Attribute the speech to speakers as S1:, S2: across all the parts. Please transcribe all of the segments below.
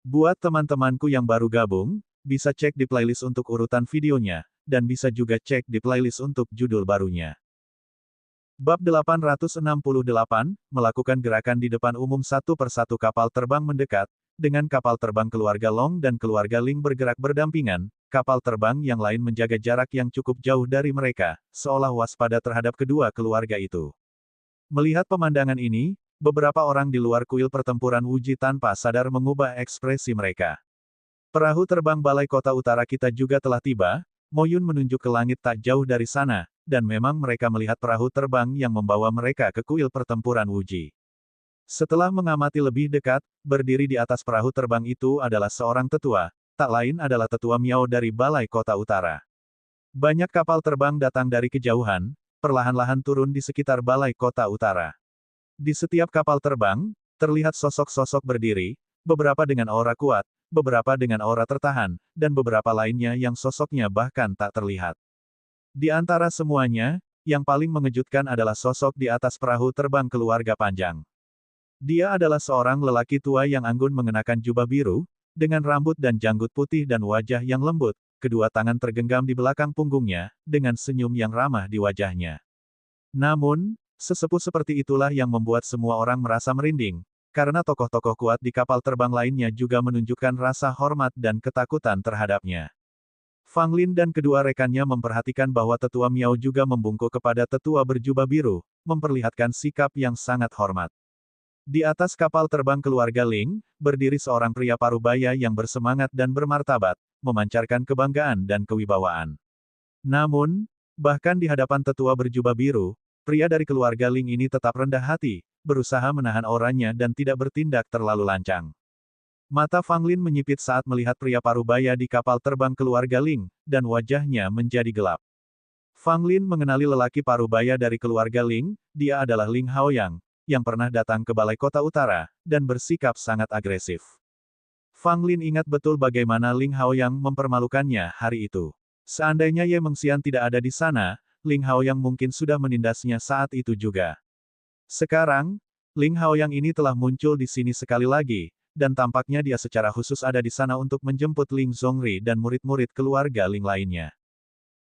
S1: Buat teman-temanku yang baru gabung, bisa cek di playlist untuk urutan videonya, dan bisa juga cek di playlist untuk judul barunya. Bab 868, melakukan gerakan di depan umum satu persatu kapal terbang mendekat, dengan kapal terbang keluarga Long dan keluarga Ling bergerak berdampingan, kapal terbang yang lain menjaga jarak yang cukup jauh dari mereka, seolah waspada terhadap kedua keluarga itu. Melihat pemandangan ini, beberapa orang di luar kuil pertempuran Wuji tanpa sadar mengubah ekspresi mereka. Perahu terbang balai kota utara kita juga telah tiba, Mo Yun menunjuk ke langit tak jauh dari sana, dan memang mereka melihat perahu terbang yang membawa mereka ke kuil pertempuran Wuji. Setelah mengamati lebih dekat, berdiri di atas perahu terbang itu adalah seorang tetua, tak lain adalah tetua Miao dari balai kota utara. Banyak kapal terbang datang dari kejauhan, perlahan-lahan turun di sekitar balai kota utara. Di setiap kapal terbang, terlihat sosok-sosok berdiri, beberapa dengan aura kuat, beberapa dengan aura tertahan, dan beberapa lainnya yang sosoknya bahkan tak terlihat. Di antara semuanya, yang paling mengejutkan adalah sosok di atas perahu terbang keluarga panjang. Dia adalah seorang lelaki tua yang anggun mengenakan jubah biru, dengan rambut dan janggut putih dan wajah yang lembut, kedua tangan tergenggam di belakang punggungnya, dengan senyum yang ramah di wajahnya. Namun, sesepuh seperti itulah yang membuat semua orang merasa merinding, karena tokoh-tokoh kuat di kapal terbang lainnya juga menunjukkan rasa hormat dan ketakutan terhadapnya. Fang Lin dan kedua rekannya memperhatikan bahwa tetua Miao juga membungkuk kepada tetua berjubah biru, memperlihatkan sikap yang sangat hormat. Di atas kapal terbang keluarga Ling, berdiri seorang pria parubaya yang bersemangat dan bermartabat, memancarkan kebanggaan dan kewibawaan. Namun, bahkan di hadapan tetua berjubah biru, pria dari keluarga Ling ini tetap rendah hati, berusaha menahan auranya dan tidak bertindak terlalu lancang. Mata Fang Lin menyipit saat melihat pria parubaya di kapal terbang keluarga Ling, dan wajahnya menjadi gelap. Fang Lin mengenali lelaki parubaya dari keluarga Ling, dia adalah Ling Haoyang, yang pernah datang ke balai kota utara, dan bersikap sangat agresif. Fang Lin ingat betul bagaimana Ling Haoyang mempermalukannya hari itu. Seandainya Ye Mengxian tidak ada di sana, Ling Haoyang mungkin sudah menindasnya saat itu juga. Sekarang, Ling Haoyang ini telah muncul di sini sekali lagi, dan tampaknya dia secara khusus ada di sana untuk menjemput Ling Zhongri dan murid-murid keluarga Ling lainnya.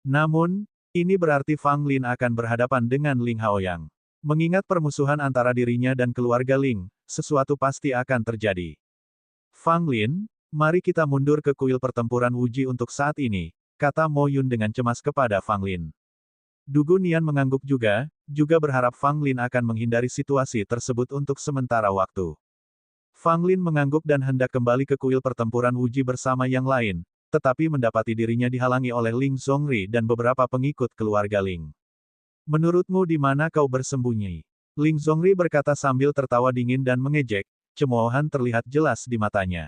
S1: Namun, ini berarti Fang Lin akan berhadapan dengan Ling Haoyang. Mengingat permusuhan antara dirinya dan keluarga Ling, sesuatu pasti akan terjadi. Fang Lin, mari kita mundur ke kuil pertempuran Wuji untuk saat ini, kata Mo Yun dengan cemas kepada Fang Lin. Dugu Nian mengangguk juga berharap Fang Lin akan menghindari situasi tersebut untuk sementara waktu. Fang Lin mengangguk dan hendak kembali ke kuil pertempuran Wuji bersama yang lain, tetapi mendapati dirinya dihalangi oleh Ling Zhongri dan beberapa pengikut keluarga Ling. Menurutmu di mana kau bersembunyi? Ling Zhongri berkata sambil tertawa dingin dan mengejek, cemoohan terlihat jelas di matanya.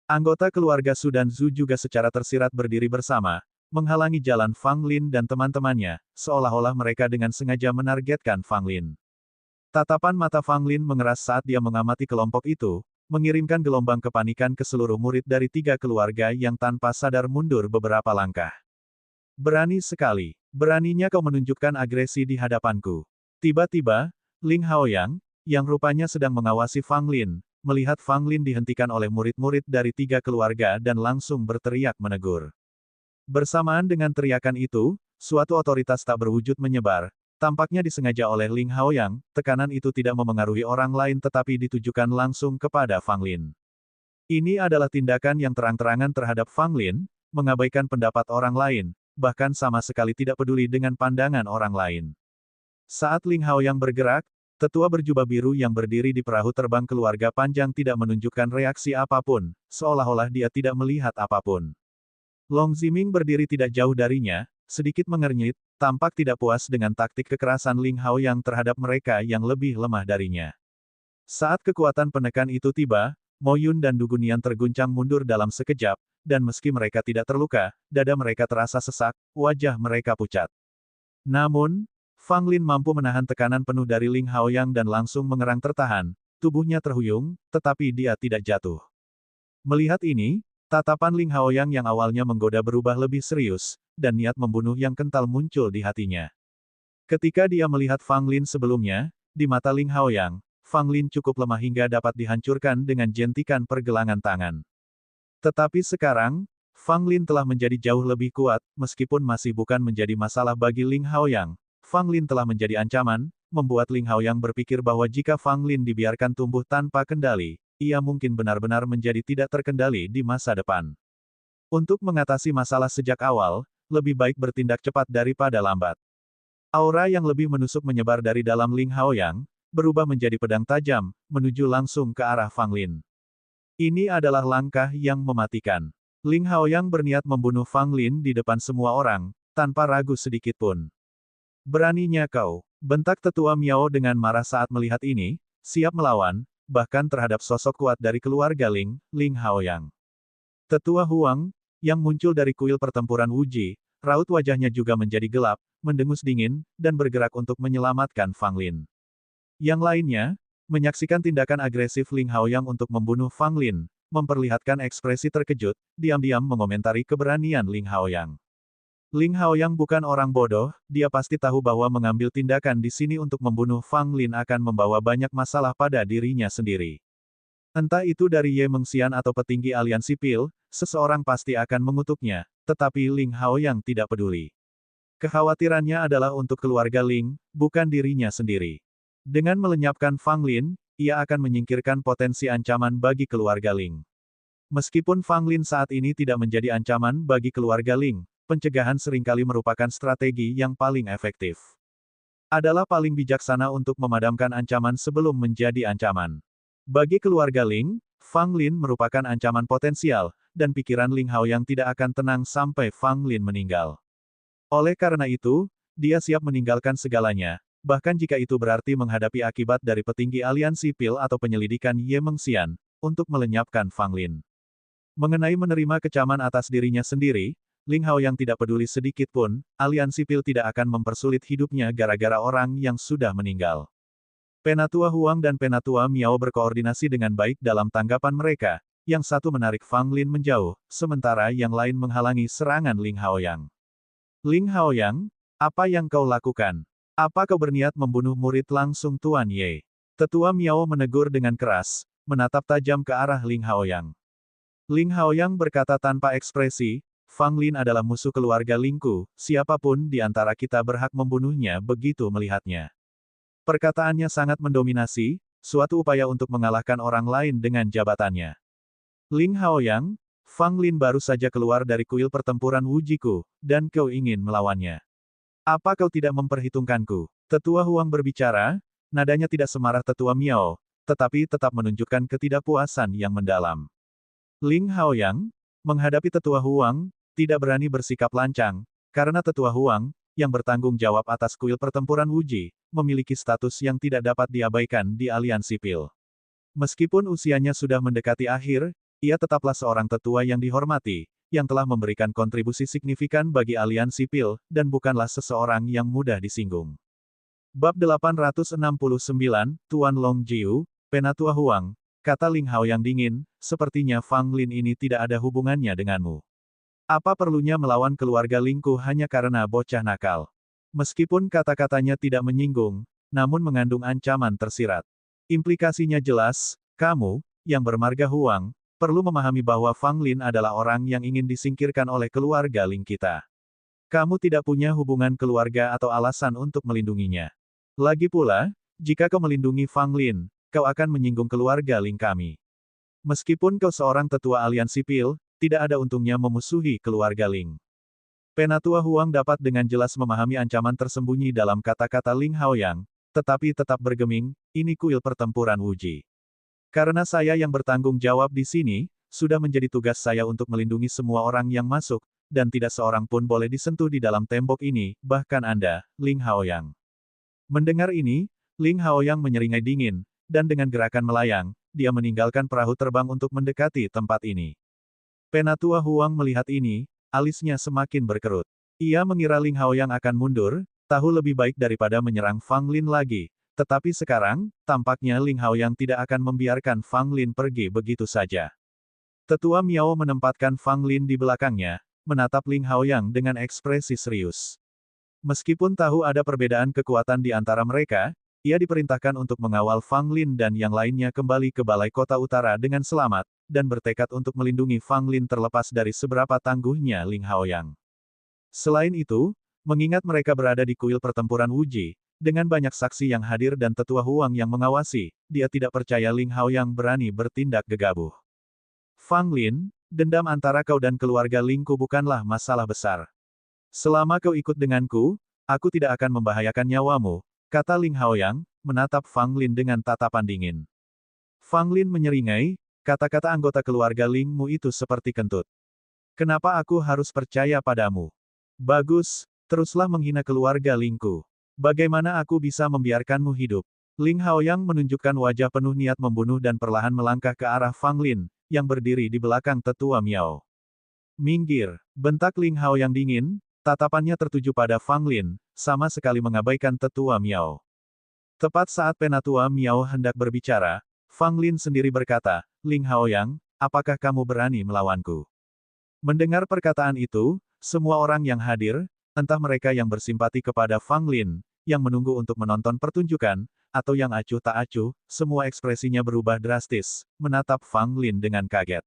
S1: Anggota keluarga Sudan Zhu juga secara tersirat berdiri bersama, menghalangi jalan Fang Lin dan teman-temannya, seolah-olah mereka dengan sengaja menargetkan Fang Lin. Tatapan mata Fang Lin mengeras saat dia mengamati kelompok itu, mengirimkan gelombang kepanikan ke seluruh murid dari tiga keluarga yang tanpa sadar mundur beberapa langkah. Berani sekali. Beraninya kau menunjukkan agresi di hadapanku. Tiba-tiba, Ling Haoyang, yang rupanya sedang mengawasi Fang Lin, melihat Fang Lin dihentikan oleh murid-murid dari tiga keluarga dan langsung berteriak menegur. Bersamaan dengan teriakan itu, suatu otoritas tak berwujud menyebar, tampaknya disengaja oleh Ling Haoyang, tekanan itu tidak memengaruhi orang lain tetapi ditujukan langsung kepada Fang Lin. Ini adalah tindakan yang terang-terangan terhadap Fang Lin, mengabaikan pendapat orang lain, bahkan sama sekali tidak peduli dengan pandangan orang lain. Saat Ling Haoyang bergerak, tetua berjubah biru yang berdiri di perahu terbang keluarga panjang tidak menunjukkan reaksi apapun, seolah-olah dia tidak melihat apapun. Long Ziming berdiri tidak jauh darinya, sedikit mengernyit, tampak tidak puas dengan taktik kekerasan Ling Haoyang terhadap mereka yang lebih lemah darinya. Saat kekuatan penekan itu tiba, Mo Yun dan Dugu Nian terguncang mundur dalam sekejap, dan meski mereka tidak terluka, dada mereka terasa sesak, wajah mereka pucat. Namun, Fang Lin mampu menahan tekanan penuh dari Ling Haoyang dan langsung mengerang tertahan, tubuhnya terhuyung, tetapi dia tidak jatuh. Melihat ini, tatapan Ling Haoyang yang awalnya menggoda berubah lebih serius, dan niat membunuh yang kental muncul di hatinya. Ketika dia melihat Fang Lin sebelumnya, di mata Ling Haoyang, Fang Lin cukup lemah hingga dapat dihancurkan dengan jentikan pergelangan tangan. Tetapi sekarang, Fang Lin telah menjadi jauh lebih kuat, meskipun masih bukan menjadi masalah bagi Ling Haoyang. Fang Lin telah menjadi ancaman, membuat Ling Haoyang berpikir bahwa jika Fang Lin dibiarkan tumbuh tanpa kendali, ia mungkin benar-benar menjadi tidak terkendali di masa depan. Untuk mengatasi masalah sejak awal, lebih baik bertindak cepat daripada lambat. Aura yang lebih menusuk menyebar dari dalam Ling Haoyang, berubah menjadi pedang tajam, menuju langsung ke arah Fang Lin. Ini adalah langkah yang mematikan. Ling Haoyang berniat membunuh Fang Lin di depan semua orang, tanpa ragu sedikit pun. Beraninya kau, bentak tetua Miao dengan marah saat melihat ini, siap melawan, bahkan terhadap sosok kuat dari keluarga Ling, Ling Haoyang. Tetua Huang, yang muncul dari kuil pertempuran Wuji, raut wajahnya juga menjadi gelap, mendengus dingin, dan bergerak untuk menyelamatkan Fang Lin. Yang lainnya, menyaksikan tindakan agresif Ling Haoyang untuk membunuh Fang Lin, memperlihatkan ekspresi terkejut, diam-diam mengomentari keberanian Ling Haoyang. Ling Haoyang bukan orang bodoh, dia pasti tahu bahwa mengambil tindakan di sini untuk membunuh Fang Lin akan membawa banyak masalah pada dirinya sendiri. Entah itu dari Ye Mengxian atau petinggi aliansi Pil, seseorang pasti akan mengutuknya, tetapi Ling Haoyang tidak peduli. Kekhawatirannya adalah untuk keluarga Ling, bukan dirinya sendiri. Dengan melenyapkan Fang Lin, ia akan menyingkirkan potensi ancaman bagi keluarga Ling. Meskipun Fang Lin saat ini tidak menjadi ancaman bagi keluarga Ling, pencegahan seringkali merupakan strategi yang paling efektif. Adalah paling bijaksana untuk memadamkan ancaman sebelum menjadi ancaman. Bagi keluarga Ling, Fang Lin merupakan ancaman potensial, dan pikiran Ling Haoyang tidak akan tenang sampai Fang Lin meninggal. Oleh karena itu, dia siap meninggalkan segalanya, bahkan jika itu berarti menghadapi akibat dari petinggi aliansi Pil atau penyelidikan Ye Mengxian, untuk melenyapkan Fang Lin. Mengenai menerima kecaman atas dirinya sendiri, Ling Haoyang tidak peduli sedikit pun, aliansi Pil tidak akan mempersulit hidupnya gara-gara orang yang sudah meninggal. Penatua Huang dan Penatua Miao berkoordinasi dengan baik dalam tanggapan mereka, yang satu menarik Fang Lin menjauh, sementara yang lain menghalangi serangan Ling Haoyang. Ling Haoyang, apa yang kau lakukan? Apa kau berniat membunuh murid langsung Tuan Ye? Tetua Miao menegur dengan keras, menatap tajam ke arah Ling Haoyang. Ling Haoyang berkata tanpa ekspresi, Fang Lin adalah musuh keluarga Lingku, siapapun di antara kita berhak membunuhnya begitu melihatnya. Perkataannya sangat mendominasi, suatu upaya untuk mengalahkan orang lain dengan jabatannya. Ling Haoyang, Fang Lin baru saja keluar dari kuil pertempuran Wujiku, dan kau ingin melawannya. Apa kau tidak memperhitungkanku? Tetua Huang berbicara, nadanya tidak semarah Tetua Miao, tetapi tetap menunjukkan ketidakpuasan yang mendalam. Ling Haoyang, menghadapi Tetua Huang, tidak berani bersikap lancang, karena Tetua Huang, yang bertanggung jawab atas kuil pertempuran Wuji, memiliki status yang tidak dapat diabaikan di aliansi Pil. Meskipun usianya sudah mendekati akhir, ia tetaplah seorang tetua yang dihormati, yang telah memberikan kontribusi signifikan bagi aliansi Pil, dan bukanlah seseorang yang mudah disinggung. Bab 869, Tuan Long Jiu, Penatua Huang, kata Ling Haoyang dingin, sepertinya Fang Lin ini tidak ada hubungannya denganmu. Apa perlunya melawan keluarga Lingku hanya karena bocah nakal? Meskipun kata-katanya tidak menyinggung, namun mengandung ancaman tersirat. Implikasinya jelas, kamu, yang bermarga Huang, perlu memahami bahwa Fang Lin adalah orang yang ingin disingkirkan oleh keluarga Ling kita. Kamu tidak punya hubungan keluarga atau alasan untuk melindunginya. Lagi pula, jika kau melindungi Fang Lin, kau akan menyinggung keluarga Ling kami. Meskipun kau seorang tetua aliansi Pil, tidak ada untungnya memusuhi keluarga Ling. Penatua Huang dapat dengan jelas memahami ancaman tersembunyi dalam kata-kata Ling Haoyang, tetapi tetap bergeming, ini kuil pertempuran Wuji. Karena saya yang bertanggung jawab di sini, sudah menjadi tugas saya untuk melindungi semua orang yang masuk, dan tidak seorang pun boleh disentuh di dalam tembok ini, bahkan Anda, Ling Haoyang. Mendengar ini, Ling Haoyang menyeringai dingin, dan dengan gerakan melayang, dia meninggalkan perahu terbang untuk mendekati tempat ini. Penatua Huang melihat ini, alisnya semakin berkerut. Ia mengira Ling Haoyang akan mundur, tahu lebih baik daripada menyerang Fang Lin lagi. Tetapi sekarang, tampaknya Ling Haoyang tidak akan membiarkan Fang Lin pergi begitu saja. Tetua Miao menempatkan Fang Lin di belakangnya, menatap Ling Haoyang dengan ekspresi serius. Meskipun tahu ada perbedaan kekuatan di antara mereka, ia diperintahkan untuk mengawal Fang Lin dan yang lainnya kembali ke Balai Kota Utara dengan selamat, dan bertekad untuk melindungi Fang Lin terlepas dari seberapa tangguhnya Ling Haoyang. Selain itu, mengingat mereka berada di kuil pertempuran Wuji, dengan banyak saksi yang hadir dan tetua Huang yang mengawasi, dia tidak percaya Ling Haoyang berani bertindak gegabah. Fang Lin, dendam antara kau dan keluarga Lingku bukanlah masalah besar. Selama kau ikut denganku, aku tidak akan membahayakan nyawamu, kata Ling Haoyang, menatap Fang Lin dengan tatapan dingin. Fang Lin menyeringai, kata-kata anggota keluarga Lingmu itu seperti kentut. Kenapa aku harus percaya padamu? Bagus, teruslah menghina keluarga Lingku. Bagaimana aku bisa membiarkanmu hidup? Ling Haoyang menunjukkan wajah penuh niat membunuh dan perlahan melangkah ke arah Fang Lin, yang berdiri di belakang tetua Miao. Minggir, bentak Ling Haoyang dingin, tatapannya tertuju pada Fang Lin, sama sekali mengabaikan tetua Miao. Tepat saat penatua Miao hendak berbicara, Fang Lin sendiri berkata, Ling Haoyang, apakah kamu berani melawanku? Mendengar perkataan itu, semua orang yang hadir, entah mereka yang bersimpati kepada Fang Lin, yang menunggu untuk menonton pertunjukan, atau yang acuh tak acuh, semua ekspresinya berubah drastis, menatap Fang Lin dengan kaget.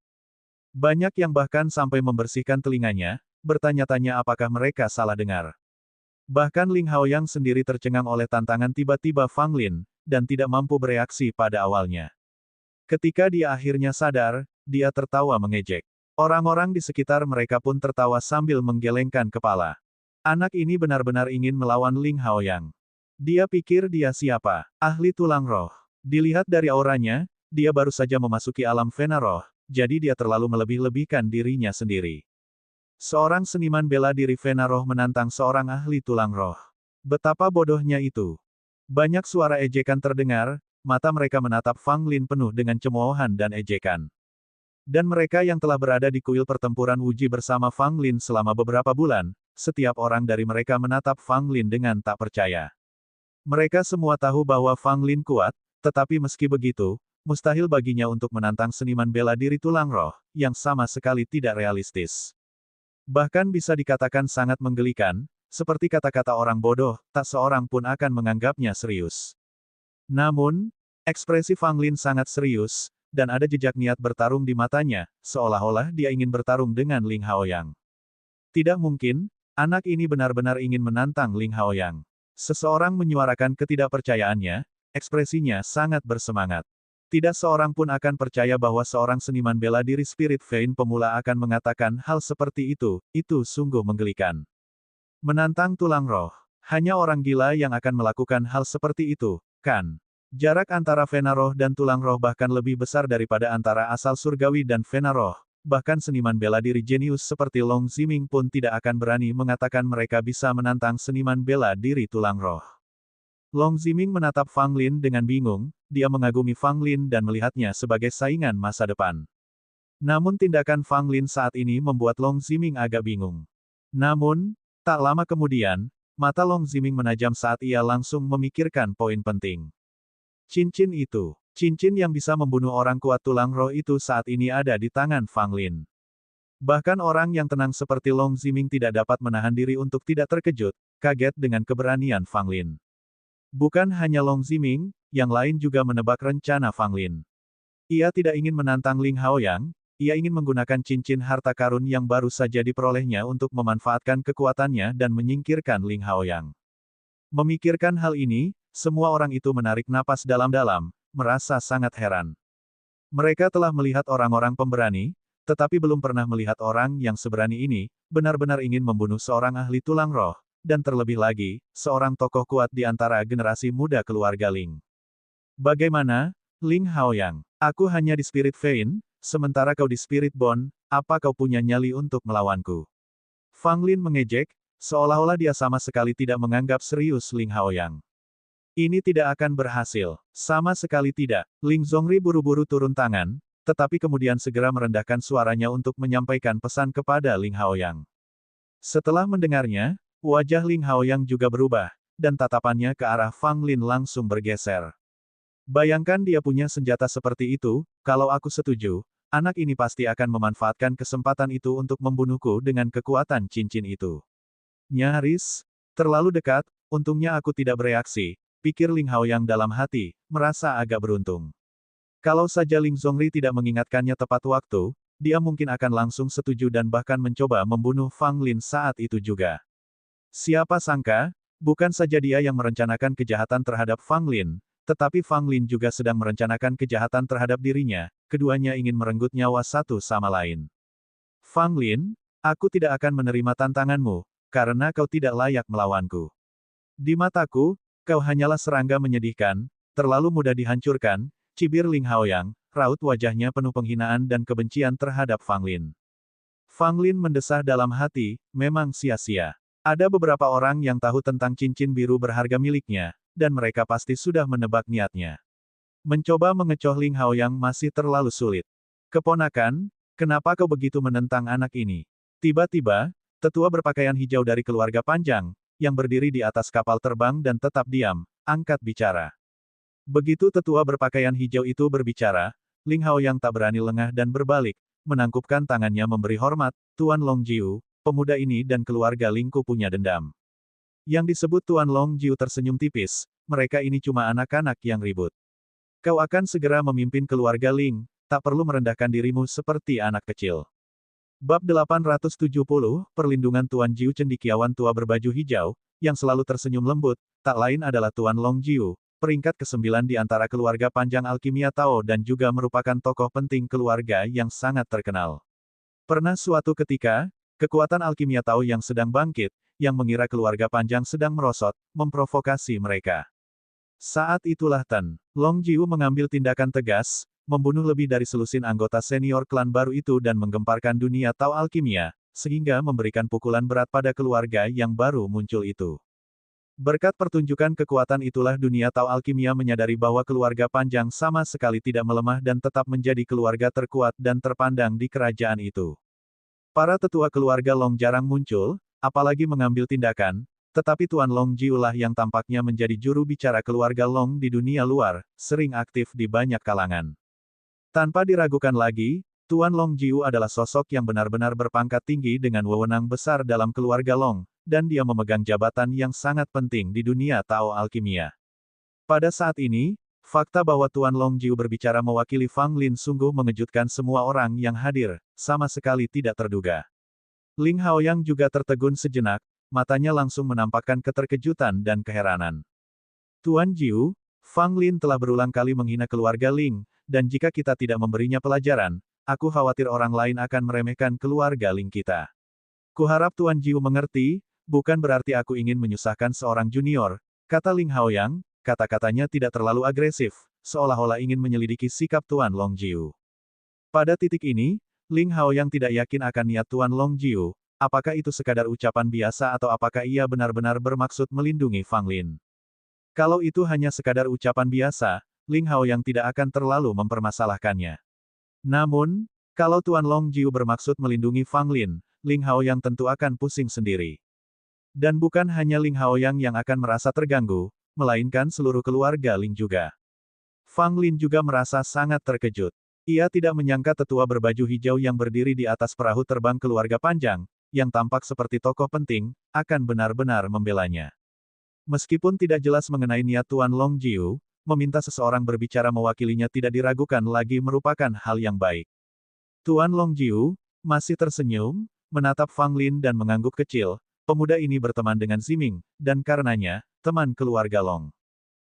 S1: Banyak yang bahkan sampai membersihkan telinganya, bertanya-tanya apakah mereka salah dengar. Bahkan Ling Haoyang sendiri tercengang oleh tantangan tiba-tiba Fang Lin, dan tidak mampu bereaksi pada awalnya. Ketika dia akhirnya sadar, dia tertawa mengejek. Orang-orang di sekitar mereka pun tertawa sambil menggelengkan kepala. Anak ini benar-benar ingin melawan Ling Haoyang. Dia pikir dia siapa? Ahli tulang roh. Dilihat dari auranya, dia baru saja memasuki alam Vena roh, jadi dia terlalu melebih-lebihkan dirinya sendiri. Seorang seniman bela diri Vena roh menantang seorang ahli tulang roh. Betapa bodohnya itu. Banyak suara ejekan terdengar, mata mereka menatap Fang Lin penuh dengan cemoohan dan ejekan. Dan mereka yang telah berada di kuil pertempuran Wuji bersama Fang Lin selama beberapa bulan, setiap orang dari mereka menatap Fang Lin dengan tak percaya. Mereka semua tahu bahwa Fang Lin kuat, tetapi meski begitu, mustahil baginya untuk menantang seniman bela diri tulang roh, yang sama sekali tidak realistis. Bahkan bisa dikatakan sangat menggelikan, seperti kata-kata orang bodoh, tak seorang pun akan menganggapnya serius. Namun, ekspresi Fang Lin sangat serius, dan ada jejak niat bertarung di matanya, seolah-olah dia ingin bertarung dengan Ling Haoyang. Tidak mungkin, anak ini benar-benar ingin menantang Ling Haoyang. Seseorang menyuarakan ketidakpercayaannya, ekspresinya sangat bersemangat. Tidak seorang pun akan percaya bahwa seorang seniman bela diri Spirit Vein pemula akan mengatakan hal seperti itu sungguh menggelikan. Menantang tulang roh. Hanya orang gila yang akan melakukan hal seperti itu, kan? Jarak antara Vena roh dan tulang roh bahkan lebih besar daripada antara asal surgawi dan Vena roh. Bahkan seniman bela diri jenius seperti Long Ziming pun tidak akan berani mengatakan mereka bisa menantang seniman bela diri tulang roh. Long Ziming menatap Fang Lin dengan bingung, dia mengagumi Fang Lin dan melihatnya sebagai saingan masa depan. Namun tindakan Fang Lin saat ini membuat Long Ziming agak bingung. Namun, tak lama kemudian, mata Long Ziming menajam saat ia langsung memikirkan poin penting. Cincin itu, cincin yang bisa membunuh orang kuat tulang roh itu saat ini ada di tangan Fang Lin. Bahkan orang yang tenang seperti Long Ziming tidak dapat menahan diri untuk tidak terkejut, kaget dengan keberanian Fang Lin. Bukan hanya Long Ziming, yang lain juga menebak rencana Fang Lin. Ia tidak ingin menantang Ling Haoyang, ia ingin menggunakan cincin harta karun yang baru saja diperolehnya untuk memanfaatkan kekuatannya dan menyingkirkan Ling Haoyang. Memikirkan hal ini, semua orang itu menarik napas dalam-dalam, merasa sangat heran. Mereka telah melihat orang-orang pemberani, tetapi belum pernah melihat orang yang seberani ini, benar-benar ingin membunuh seorang ahli tulang roh, dan terlebih lagi, seorang tokoh kuat di antara generasi muda keluarga Ling. Bagaimana, Ling Haoyang? Aku hanya di Spirit Vein, sementara kau di Spirit Bond, apa kau punya nyali untuk melawanku? Fang Lin mengejek, seolah-olah dia sama sekali tidak menganggap serius Ling Haoyang. Ini tidak akan berhasil. Sama sekali tidak. Ling Zhongri buru-buru turun tangan, tetapi kemudian segera merendahkan suaranya untuk menyampaikan pesan kepada Ling Haoyang. Setelah mendengarnya, wajah Ling Haoyang juga berubah, dan tatapannya ke arah Fang Lin langsung bergeser. Bayangkan dia punya senjata seperti itu, kalau aku setuju, anak ini pasti akan memanfaatkan kesempatan itu untuk membunuhku dengan kekuatan cincin itu. Nyaris, terlalu dekat, untungnya aku tidak bereaksi, pikir Ling Haoyang dalam hati, merasa agak beruntung. Kalau saja Ling Zhongli tidak mengingatkannya tepat waktu, dia mungkin akan langsung setuju dan bahkan mencoba membunuh Fang Lin saat itu juga. Siapa sangka, bukan saja dia yang merencanakan kejahatan terhadap Fang Lin, tetapi Fang Lin juga sedang merencanakan kejahatan terhadap dirinya, keduanya ingin merenggut nyawa satu sama lain. Fang Lin, aku tidak akan menerima tantanganmu, karena kau tidak layak melawanku. Di mataku, kau hanyalah serangga menyedihkan, terlalu mudah dihancurkan, cibir Ling Haoyang, raut wajahnya penuh penghinaan dan kebencian terhadap Fang Lin. Fang Lin mendesah dalam hati, memang sia-sia. Ada beberapa orang yang tahu tentang cincin biru berharga miliknya, dan mereka pasti sudah menebak niatnya. Mencoba mengecoh Ling Haoyang masih terlalu sulit. Keponakan, kenapa kau begitu menentang anak ini? Tiba-tiba, tetua berpakaian hijau dari keluarga panjang, yang berdiri di atas kapal terbang dan tetap diam, angkat bicara. Begitu tetua berpakaian hijau itu berbicara, Ling Haoyang tak berani lengah dan berbalik, menangkupkan tangannya memberi hormat, Tuan Longjiu, pemuda ini dan keluarga Lingku punya dendam. Yang disebut Tuan Longjiu tersenyum tipis, mereka ini cuma anak-anak yang ribut. Kau akan segera memimpin keluarga Ling, tak perlu merendahkan dirimu seperti anak kecil. Bab 870, Perlindungan Tuan Jiu. Cendekiawan tua berbaju hijau, yang selalu tersenyum lembut, tak lain adalah Tuan Longjiu, peringkat ke-9 di antara keluarga panjang alkimia Tao dan juga merupakan tokoh penting keluarga yang sangat terkenal. Pernah suatu ketika, kekuatan alkimia Tao yang sedang bangkit, yang mengira keluarga panjang sedang merosot, memprovokasi mereka. Saat itulah Tan Longjiu mengambil tindakan tegas, membunuh lebih dari selusin anggota senior klan baru itu dan menggemparkan dunia Tao alkimia, sehingga memberikan pukulan berat pada keluarga yang baru muncul itu. Berkat pertunjukan kekuatan itulah dunia Tao alkimia menyadari bahwa keluarga panjang sama sekali tidak melemah dan tetap menjadi keluarga terkuat dan terpandang di kerajaan itu. Para tetua keluarga Long jarang muncul, apalagi mengambil tindakan, tetapi Tuan Longjiu lah yang tampaknya menjadi juru bicara keluarga Long di dunia luar, sering aktif di banyak kalangan. Tanpa diragukan lagi, Tuan Longjiu adalah sosok yang benar-benar berpangkat tinggi dengan wewenang besar dalam keluarga Long, dan dia memegang jabatan yang sangat penting di dunia Tao alkimia. Pada saat ini, fakta bahwa Tuan Longjiu berbicara mewakili Fang Lin sungguh mengejutkan semua orang yang hadir, sama sekali tidak terduga. Ling Haoyang juga tertegun sejenak, matanya langsung menampakkan keterkejutan dan keheranan. Tuan Jiu, Fang Lin telah berulang kali menghina keluarga Ling, dan jika kita tidak memberinya pelajaran, aku khawatir orang lain akan meremehkan keluarga Ling kita. Kuharap Tuan Jiu mengerti, bukan berarti aku ingin menyusahkan seorang junior, kata Ling Haoyang, kata-katanya tidak terlalu agresif, seolah-olah ingin menyelidiki sikap Tuan Longjiu. Pada titik ini, Ling Haoyang tidak yakin akan niat Tuan Longjiu, apakah itu sekadar ucapan biasa atau apakah ia benar-benar bermaksud melindungi Fang Lin. Kalau itu hanya sekadar ucapan biasa, Ling Haoyang tidak akan terlalu mempermasalahkannya. Namun, kalau Tuan Longjiu bermaksud melindungi Fang Lin, Ling Haoyang tentu akan pusing sendiri. Dan bukan hanya Ling Haoyang yang akan merasa terganggu, melainkan seluruh keluarga Ling juga. Fang Lin juga merasa sangat terkejut. Ia tidak menyangka tetua berbaju hijau yang berdiri di atas perahu terbang keluarga panjang, yang tampak seperti tokoh penting, akan benar-benar membelanya. Meskipun tidak jelas mengenai niat Tuan Longjiu, meminta seseorang berbicara mewakilinya tidak diragukan lagi merupakan hal yang baik. Tuan Longjiu masih tersenyum, menatap Fang Lin dan mengangguk kecil. Pemuda ini berteman dengan Ziming, dan karenanya, teman keluarga Long.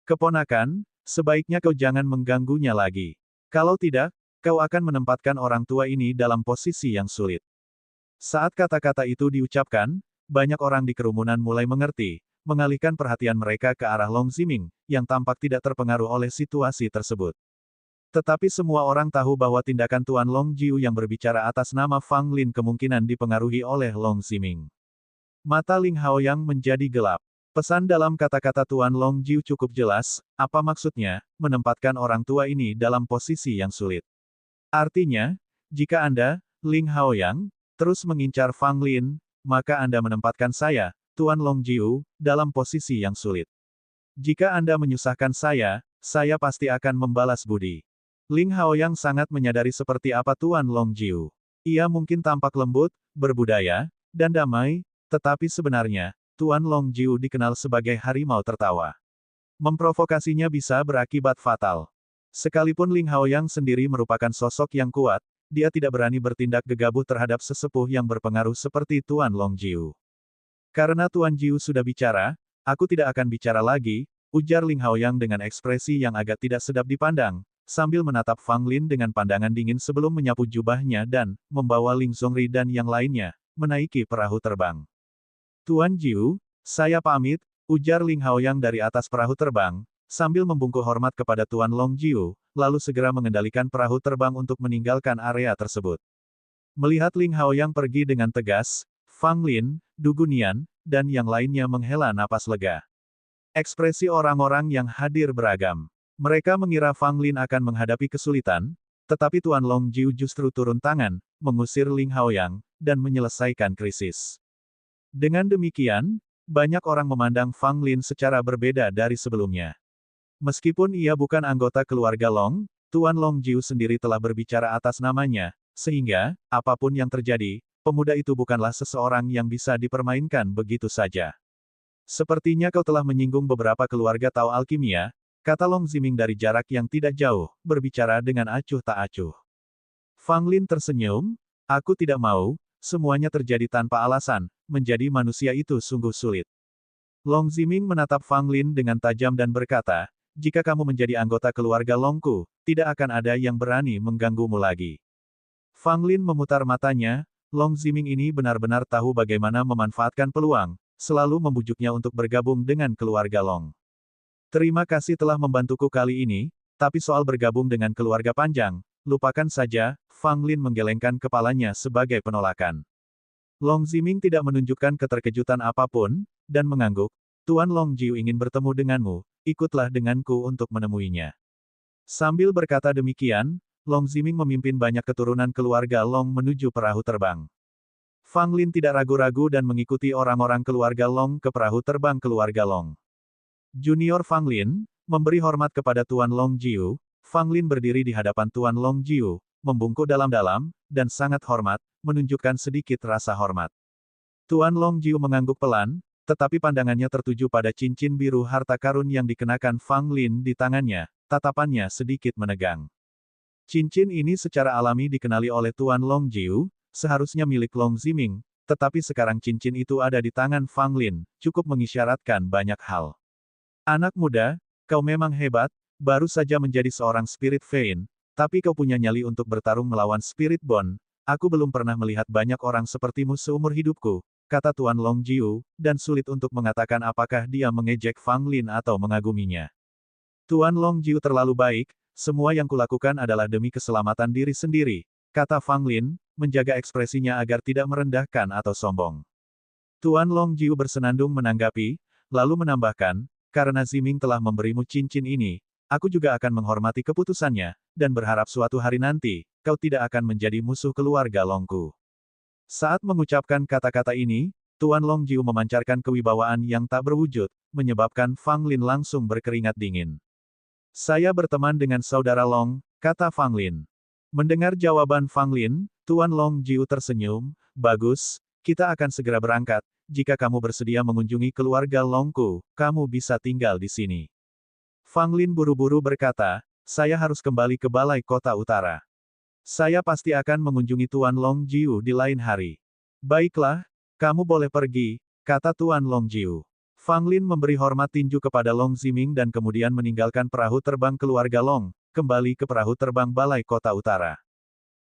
S1: Keponakan, sebaiknya kau jangan mengganggunya lagi. Kalau tidak, kau akan menempatkan orang tua ini dalam posisi yang sulit. Saat kata-kata itu diucapkan, banyak orang di kerumunan mulai mengerti, mengalihkan perhatian mereka ke arah Long Ziming, yang tampak tidak terpengaruh oleh situasi tersebut. Tetapi semua orang tahu bahwa tindakan Tuan Longjiu yang berbicara atas nama Fang Lin kemungkinan dipengaruhi oleh Long Ziming. Mata Ling Haoyang menjadi gelap. Pesan dalam kata-kata Tuan Longjiu cukup jelas, apa maksudnya, menempatkan orang tua ini dalam posisi yang sulit. Artinya, jika Anda, Ling Haoyang, terus mengincar Fang Lin, maka Anda menempatkan saya, Tuan Longjiu, dalam posisi yang sulit. Jika Anda menyusahkan saya pasti akan membalas budi. Ling Haoyang sangat menyadari seperti apa Tuan Longjiu. Ia mungkin tampak lembut, berbudaya, dan damai, tetapi sebenarnya, Tuan Longjiu dikenal sebagai harimau tertawa. Memprovokasinya bisa berakibat fatal. Sekalipun Ling Haoyang sendiri merupakan sosok yang kuat, dia tidak berani bertindak gegabah terhadap sesepuh yang berpengaruh seperti Tuan Longjiu. Karena Tuan Jiu sudah bicara, aku tidak akan bicara lagi, ujar Ling Haoyang dengan ekspresi yang agak tidak sedap dipandang, sambil menatap Fang Lin dengan pandangan dingin sebelum menyapu jubahnya dan membawa Ling Zhongri dan yang lainnya menaiki perahu terbang. Tuan Jiu, saya pamit, ujar Ling Haoyang dari atas perahu terbang, sambil membungkuk hormat kepada Tuan Longjiu, lalu segera mengendalikan perahu terbang untuk meninggalkan area tersebut. Melihat Ling Haoyang pergi dengan tegas, Fang Lin, Du Gunian, dan yang lainnya menghela napas lega. Ekspresi orang-orang yang hadir beragam. Mereka mengira Fang Lin akan menghadapi kesulitan, tetapi Tuan Longjiu justru turun tangan, mengusir Ling Haoyang, dan menyelesaikan krisis. Dengan demikian, banyak orang memandang Fang Lin secara berbeda dari sebelumnya. Meskipun ia bukan anggota keluarga Long, Tuan Longjiu sendiri telah berbicara atas namanya, sehingga, apapun yang terjadi, pemuda itu bukanlah seseorang yang bisa dipermainkan begitu saja. Sepertinya kau telah menyinggung beberapa keluarga Tao Alkimia, kata Long Ziming dari jarak yang tidak jauh, berbicara dengan acuh tak acuh. Fang Lin tersenyum, aku tidak mau, semuanya terjadi tanpa alasan, menjadi manusia itu sungguh sulit. Long Ziming menatap Fang Lin dengan tajam dan berkata, jika kamu menjadi anggota keluarga Longku, tidak akan ada yang berani mengganggumu lagi. Fang Lin memutar matanya, Long Ziming ini benar-benar tahu bagaimana memanfaatkan peluang, selalu membujuknya untuk bergabung dengan keluarga Long. Terima kasih telah membantuku kali ini, tapi soal bergabung dengan keluarga Panjang, lupakan saja, Fang Lin menggelengkan kepalanya sebagai penolakan. Long Ziming tidak menunjukkan keterkejutan apapun, dan mengangguk, Tuan Longjiu ingin bertemu denganmu, ikutlah denganku untuk menemuinya. Sambil berkata demikian, Long Ziming memimpin banyak keturunan keluarga Long menuju perahu terbang. Fang Lin tidak ragu-ragu dan mengikuti orang-orang keluarga Long ke perahu terbang keluarga Long. Junior Fang Lin, memberi hormat kepada Tuan Longjiu, Fang Lin berdiri di hadapan Tuan Longjiu, membungkuk dalam-dalam, dan sangat hormat, menunjukkan sedikit rasa hormat. Tuan Longjiu mengangguk pelan, tetapi pandangannya tertuju pada cincin biru harta karun yang dikenakan Fang Lin di tangannya, tatapannya sedikit menegang. Cincin ini secara alami dikenali oleh Tuan Longjiu, seharusnya milik Long Ziming, tetapi sekarang cincin itu ada di tangan Fang Lin, cukup mengisyaratkan banyak hal. Anak muda, kau memang hebat, baru saja menjadi seorang Spirit Vein, tapi kau punya nyali untuk bertarung melawan Spirit Bond. Aku belum pernah melihat banyak orang sepertimu seumur hidupku, kata Tuan Longjiu, dan sulit untuk mengatakan apakah dia mengejek Fang Lin atau mengaguminya. Tuan Longjiu terlalu baik, semua yang kulakukan adalah demi keselamatan diri sendiri, kata Fang Lin, menjaga ekspresinya agar tidak merendahkan atau sombong. Tuan Longjiu bersenandung menanggapi, lalu menambahkan, karena Ziming telah memberimu cincin ini, aku juga akan menghormati keputusannya, dan berharap suatu hari nanti, kau tidak akan menjadi musuh keluarga Longku. Saat mengucapkan kata-kata ini, Tuan Longjiu memancarkan kewibawaan yang tak berwujud, menyebabkan Fang Lin langsung berkeringat dingin. Saya berteman dengan saudara Long, kata Fang Lin. Mendengar jawaban Fang Lin, Tuan Longjiu tersenyum, bagus, kita akan segera berangkat, jika kamu bersedia mengunjungi keluarga Longku, kamu bisa tinggal di sini. Fang Lin buru-buru berkata, saya harus kembali ke Balai Kota Utara. Saya pasti akan mengunjungi Tuan Longjiu di lain hari. Baiklah, kamu boleh pergi, kata Tuan Longjiu. Fang Lin memberi hormat tinju kepada Long Ziming dan kemudian meninggalkan perahu terbang keluarga Long, kembali ke perahu terbang Balai Kota Utara.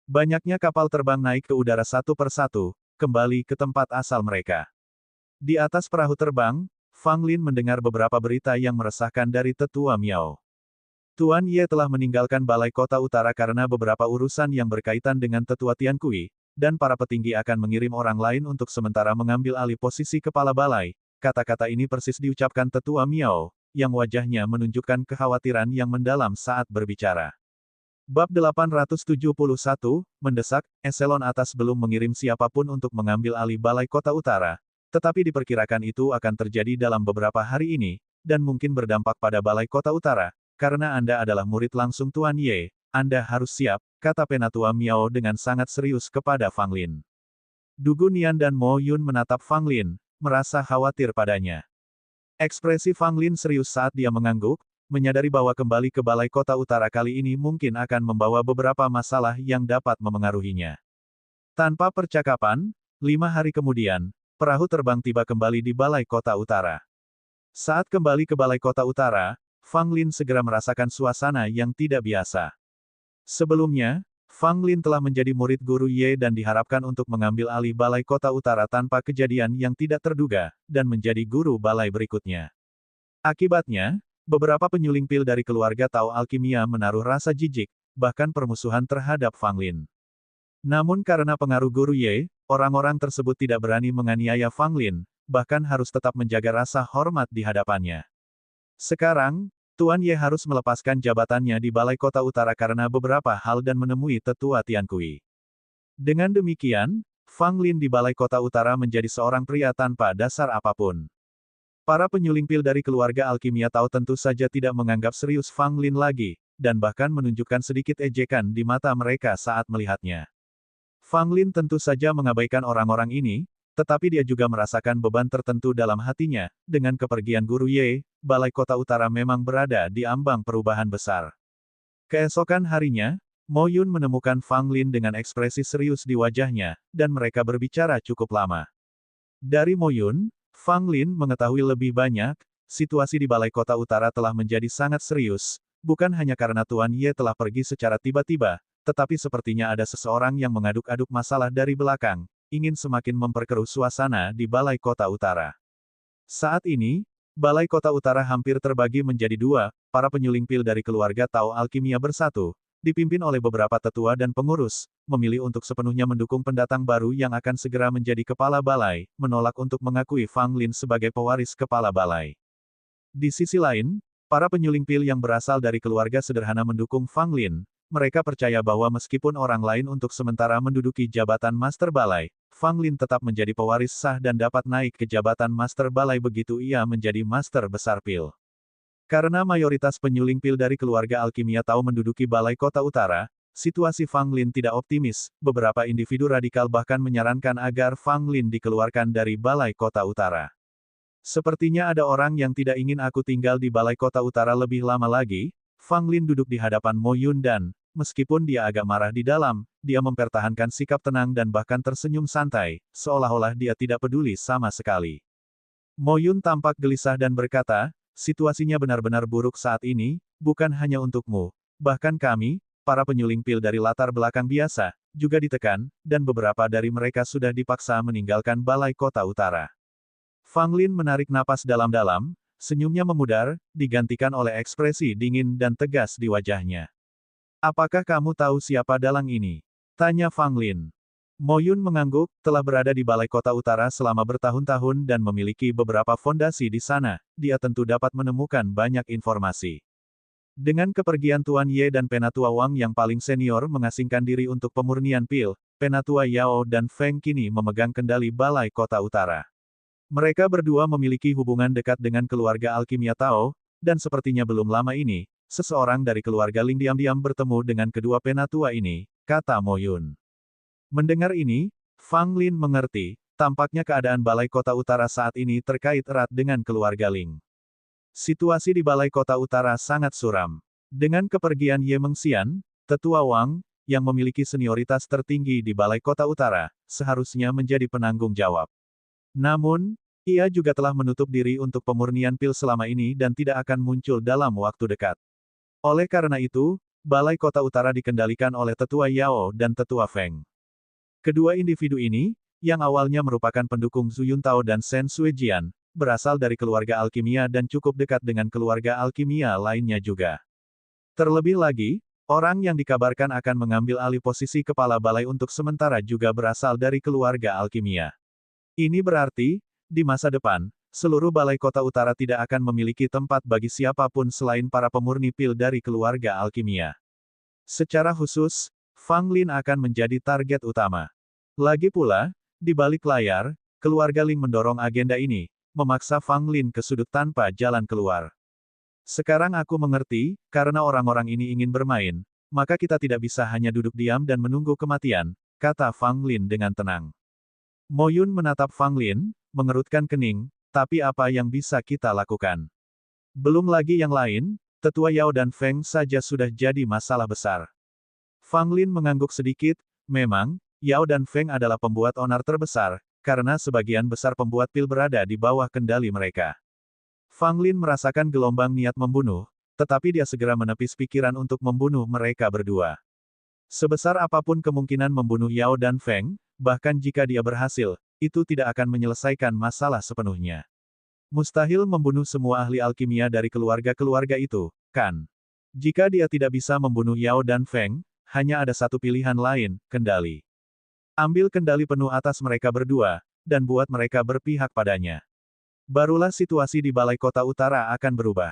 S1: Banyaknya kapal terbang naik ke udara satu persatu, kembali ke tempat asal mereka. Di atas perahu terbang, Fang Lin mendengar beberapa berita yang meresahkan dari Tetua Miao. Tuan Ye telah meninggalkan Balai Kota Utara karena beberapa urusan yang berkaitan dengan Tetua Tiankui, dan para petinggi akan mengirim orang lain untuk sementara mengambil alih posisi kepala balai. Kata-kata ini persis diucapkan Tetua Miao, yang wajahnya menunjukkan kekhawatiran yang mendalam saat berbicara. Bab 871, mendesak, eselon atas belum mengirim siapapun untuk mengambil alih Balai Kota Utara, tetapi diperkirakan itu akan terjadi dalam beberapa hari ini, dan mungkin berdampak pada Balai Kota Utara. Karena Anda adalah murid langsung Tuan Ye, Anda harus siap, kata Penatua Miao dengan sangat serius kepada Fang Lin. Du Gunian dan Mo Yun menatap Fang Lin, merasa khawatir padanya. Ekspresi Fang Lin serius saat dia mengangguk, menyadari bahwa kembali ke balai kota utara kali ini mungkin akan membawa beberapa masalah yang dapat memengaruhinya. Tanpa percakapan, 5 hari kemudian, perahu terbang tiba kembali di balai kota utara. Saat kembali ke balai kota utara, Fang Lin segera merasakan suasana yang tidak biasa. Sebelumnya, Fang Lin telah menjadi murid guru Ye dan diharapkan untuk mengambil alih balai kota utara tanpa kejadian yang tidak terduga, dan menjadi guru balai berikutnya. Akibatnya, beberapa penyuling pil dari keluarga Tao Alkimia menaruh rasa jijik, bahkan permusuhan terhadap Fang Lin. Namun karena pengaruh guru Ye, orang-orang tersebut tidak berani menganiaya Fang Lin, bahkan harus tetap menjaga rasa hormat di hadapannya. Sekarang, Tuan Ye harus melepaskan jabatannya di balai kota utara karena beberapa hal dan menemui tetua Tiankui. Dengan demikian, Fang Lin di balai kota utara menjadi seorang pria tanpa dasar apapun. Para penyuling pil dari keluarga Alkimia Tao tentu saja tidak menganggap serius Fang Lin lagi, dan bahkan menunjukkan sedikit ejekan di mata mereka saat melihatnya. Fang Lin tentu saja mengabaikan orang-orang ini, tetapi dia juga merasakan beban tertentu dalam hatinya. Dengan kepergian guru Ye, balai kota utara memang berada di ambang perubahan besar. Keesokan harinya, Mo Yun menemukan Fang Lin dengan ekspresi serius di wajahnya, dan mereka berbicara cukup lama. Dari Mo Yun, Fang Lin mengetahui lebih banyak. Situasi di balai kota utara telah menjadi sangat serius, bukan hanya karena Tuan Ye telah pergi secara tiba-tiba, tetapi sepertinya ada seseorang yang mengaduk-aduk masalah dari belakang, ingin semakin memperkeruh suasana di balai kota utara. Saat ini, balai kota utara hampir terbagi menjadi dua, para penyuling pil dari keluarga Tao Alkimia bersatu, dipimpin oleh beberapa tetua dan pengurus, memilih untuk sepenuhnya mendukung pendatang baru yang akan segera menjadi kepala balai, menolak untuk mengakui Fang Lin sebagai pewaris kepala balai. Di sisi lain, para penyuling pil yang berasal dari keluarga sederhana mendukung Fang Lin. Mereka percaya bahwa meskipun orang lain untuk sementara menduduki jabatan Master Balai, Fang Lin tetap menjadi pewaris sah dan dapat naik ke jabatan Master Balai begitu ia menjadi Master Besar Pil. Karena mayoritas penyuling pil dari keluarga Alkimia Tao menduduki balai kota utara, situasi Fang Lin tidak optimis. Beberapa individu radikal bahkan menyarankan agar Fang Lin dikeluarkan dari balai kota utara. Sepertinya ada orang yang tidak ingin aku tinggal di balai kota utara lebih lama lagi. Fang Lin duduk di hadapan Mo Yun dan, meskipun dia agak marah di dalam, dia mempertahankan sikap tenang dan bahkan tersenyum santai, seolah-olah dia tidak peduli sama sekali. Mo Yun tampak gelisah dan berkata, situasinya benar-benar buruk saat ini, bukan hanya untukmu. Bahkan kami, para penyuling pil dari latar belakang biasa, juga ditekan, dan beberapa dari mereka sudah dipaksa meninggalkan balai kota utara. Fang Lin menarik napas dalam-dalam, senyumnya memudar, digantikan oleh ekspresi dingin dan tegas di wajahnya. Apakah kamu tahu siapa dalang ini? Tanya Fang Lin. Mo Yun mengangguk, telah berada di balai kota utara selama bertahun-tahun dan memiliki beberapa fondasi di sana, dia tentu dapat menemukan banyak informasi. Dengan kepergian Tuan Ye dan Penatua Wang yang paling senior mengasingkan diri untuk pemurnian pil, Penatua Yao dan Feng kini memegang kendali balai kota utara. Mereka berdua memiliki hubungan dekat dengan keluarga Alkimia Tao, dan sepertinya belum lama ini, seseorang dari keluarga Ling diam-diam bertemu dengan kedua penatua ini, kata Mo Yun. Mendengar ini, Fang Lin mengerti, tampaknya keadaan balai kota utara saat ini terkait erat dengan keluarga Ling. Situasi di balai kota utara sangat suram. Dengan kepergian Ye Mengxian, tetua Wang, yang memiliki senioritas tertinggi di balai kota utara, seharusnya menjadi penanggung jawab. Namun, ia juga telah menutup diri untuk pemurnian pil selama ini dan tidak akan muncul dalam waktu dekat. Oleh karena itu, balai kota utara dikendalikan oleh tetua Yao dan tetua Feng. Kedua individu ini, yang awalnya merupakan pendukung Zhu Yuntao dan Shen Suejian, berasal dari keluarga Alkimia dan cukup dekat dengan keluarga Alkimia lainnya juga. Terlebih lagi, orang yang dikabarkan akan mengambil alih posisi kepala balai untuk sementara juga berasal dari keluarga Alkimia. Ini berarti, di masa depan, seluruh balai kota utara tidak akan memiliki tempat bagi siapapun selain para pemurni pil dari keluarga Alkimia. Secara khusus, Fang Lin akan menjadi target utama. Lagi pula, di balik layar, keluarga Ling mendorong agenda ini, memaksa Fang Lin ke sudut tanpa jalan keluar. Sekarang aku mengerti, karena orang-orang ini ingin bermain, maka kita tidak bisa hanya duduk diam dan menunggu kematian, kata Fang Lin dengan tenang. Mo Yun menatap Fang Lin, mengerutkan kening, tapi apa yang bisa kita lakukan? Belum lagi yang lain, tetua Yao dan Feng saja sudah jadi masalah besar. Fang Lin mengangguk sedikit, memang, Yao dan Feng adalah pembuat onar terbesar, karena sebagian besar pembuat pil berada di bawah kendali mereka. Fang Lin merasakan gelombang niat membunuh, tetapi dia segera menepis pikiran untuk membunuh mereka berdua. Sebesar apapun kemungkinan membunuh Yao dan Feng, bahkan jika dia berhasil, itu tidak akan menyelesaikan masalah sepenuhnya. Mustahil membunuh semua ahli alkimia dari keluarga-keluarga itu, kan? Jika dia tidak bisa membunuh Yao dan Feng, hanya ada satu pilihan lain, kendali. Ambil kendali penuh atas mereka berdua, dan buat mereka berpihak padanya. Barulah situasi di Balai Kota Utara akan berubah.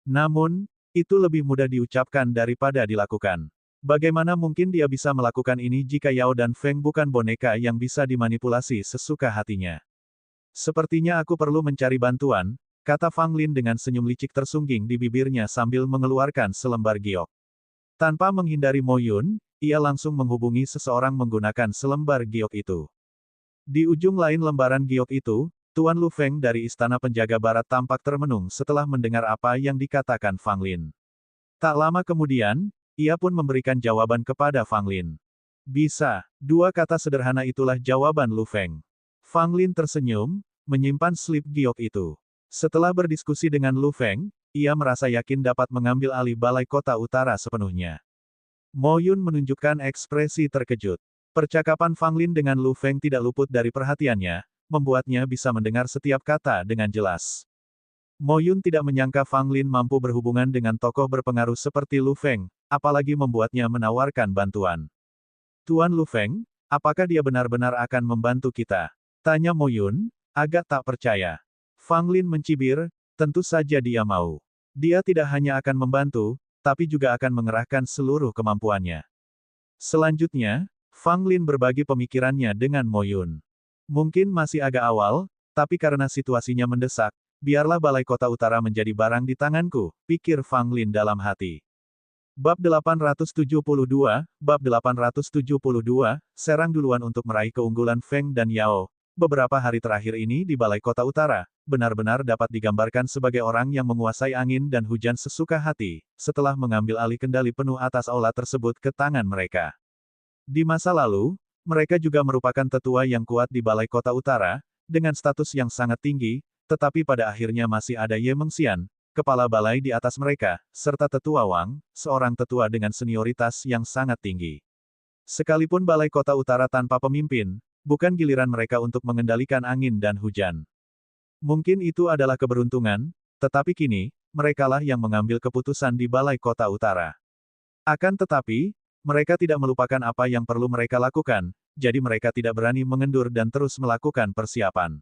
S1: Namun, itu lebih mudah diucapkan daripada dilakukan. Bagaimana mungkin dia bisa melakukan ini jika Yao dan Feng bukan boneka yang bisa dimanipulasi sesuka hatinya? Sepertinya aku perlu mencari bantuan, kata Fang Lin dengan senyum licik tersungging di bibirnya sambil mengeluarkan selembar giok. Tanpa menghindari Mo Yun, ia langsung menghubungi seseorang menggunakan selembar giok itu. Di ujung lain lembaran giok itu, Tuan Lu Feng dari Istana Penjaga Barat tampak termenung setelah mendengar apa yang dikatakan Fang Lin. Tak lama kemudian, ia pun memberikan jawaban kepada Fang Lin. Bisa, dua kata sederhana itulah jawaban Lu Feng. Fang Lin tersenyum, menyimpan slip giok itu. Setelah berdiskusi dengan Lu Feng, ia merasa yakin dapat mengambil alih Balai Kota Utara sepenuhnya. Mo Yun menunjukkan ekspresi terkejut. Percakapan Fang Lin dengan Lu Feng tidak luput dari perhatiannya, membuatnya bisa mendengar setiap kata dengan jelas. Mo Yun tidak menyangka Fang Lin mampu berhubungan dengan tokoh berpengaruh seperti Lu Feng, apalagi membuatnya menawarkan bantuan. Tuan Lu Feng, apakah dia benar-benar akan membantu kita? Tanya Mo Yun, agak tak percaya. Fang Lin mencibir, tentu saja dia mau. Dia tidak hanya akan membantu, tapi juga akan mengerahkan seluruh kemampuannya. Selanjutnya, Fang Lin berbagi pemikirannya dengan Mo Yun. Mungkin masih agak awal, tapi karena situasinya mendesak, biarlah Balai Kota Utara menjadi barang di tanganku, pikir Fang Lin dalam hati. Bab 872, Bab 872, serang duluan untuk meraih keunggulan Feng dan Yao. Beberapa hari terakhir ini di Balai Kota Utara, benar-benar dapat digambarkan sebagai orang yang menguasai angin dan hujan sesuka hati, setelah mengambil alih kendali penuh atas aula tersebut ke tangan mereka. Di masa lalu, mereka juga merupakan tetua yang kuat di Balai Kota Utara, dengan status yang sangat tinggi, tetapi pada akhirnya masih ada Ye Mengxian, kepala balai di atas mereka, serta tetua Wang, seorang tetua dengan senioritas yang sangat tinggi. Sekalipun Balai Kota Utara tanpa pemimpin, bukan giliran mereka untuk mengendalikan angin dan hujan. Mungkin itu adalah keberuntungan, tetapi kini, merekalah yang mengambil keputusan di Balai Kota Utara. Akan tetapi, mereka tidak melupakan apa yang perlu mereka lakukan, jadi mereka tidak berani mengendur dan terus melakukan persiapan.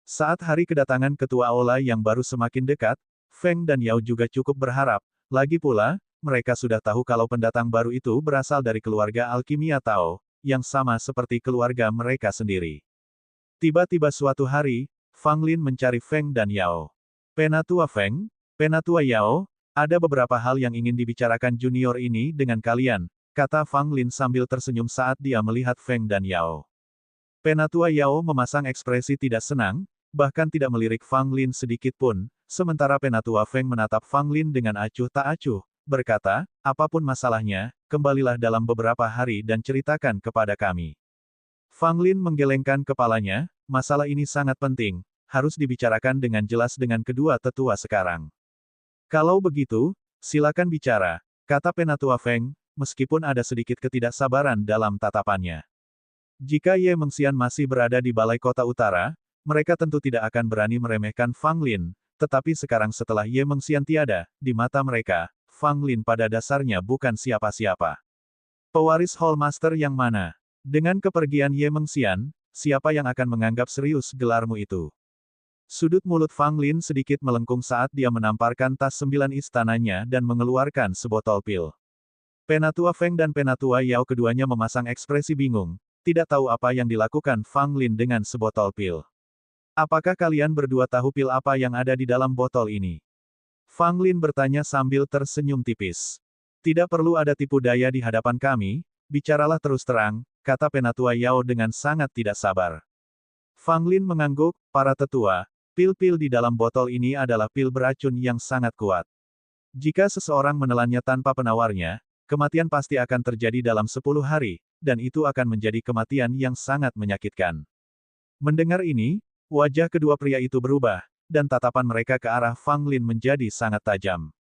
S1: Saat hari kedatangan ketua aula yang baru semakin dekat, Feng dan Yao juga cukup berharap, lagi pula, mereka sudah tahu kalau pendatang baru itu berasal dari keluarga alkimia Tao, yang sama seperti keluarga mereka sendiri. Tiba-tiba suatu hari, Fang Lin mencari Feng dan Yao. Penatua Feng, Penatua Yao, ada beberapa hal yang ingin dibicarakan junior ini dengan kalian, kata Fang Lin sambil tersenyum saat dia melihat Feng dan Yao. Penatua Yao memasang ekspresi tidak senang, bahkan tidak melirik Fang Lin sedikit pun, sementara Penatua Feng menatap Fang Lin dengan acuh tak acuh, berkata, apapun masalahnya, kembalilah dalam beberapa hari dan ceritakan kepada kami. Fang Lin menggelengkan kepalanya, masalah ini sangat penting, harus dibicarakan dengan jelas dengan kedua tetua sekarang. Kalau begitu, silakan bicara, kata Penatua Feng, meskipun ada sedikit ketidaksabaran dalam tatapannya. Jika Ye Mengxian masih berada di Balai Kota Utara, mereka tentu tidak akan berani meremehkan Fang Lin, tetapi sekarang setelah Ye Mengxian tiada, di mata mereka, Fang Lin pada dasarnya bukan siapa-siapa. Pewaris Hall Master yang mana? Dengan kepergian Ye Mengxian, siapa yang akan menganggap serius gelarmu itu? Sudut mulut Fang Lin sedikit melengkung saat dia menamparkan tas 9 istananya dan mengeluarkan sebotol pil. Penatua Feng dan Penatua Yao keduanya memasang ekspresi bingung, tidak tahu apa yang dilakukan Fang Lin dengan sebotol pil. Apakah kalian berdua tahu pil apa yang ada di dalam botol ini? Fang Lin bertanya sambil tersenyum tipis. Tidak perlu ada tipu daya di hadapan kami, bicaralah terus terang, kata Penatua Yao dengan sangat tidak sabar. Fang Lin mengangguk, para tetua, Pil-pil di dalam botol ini adalah pil beracun yang sangat kuat. Jika seseorang menelannya tanpa penawarnya, kematian pasti akan terjadi dalam 10 hari, dan itu akan menjadi kematian yang sangat menyakitkan. Mendengar ini, wajah kedua pria itu berubah, dan tatapan mereka ke arah Fang Lin menjadi sangat tajam.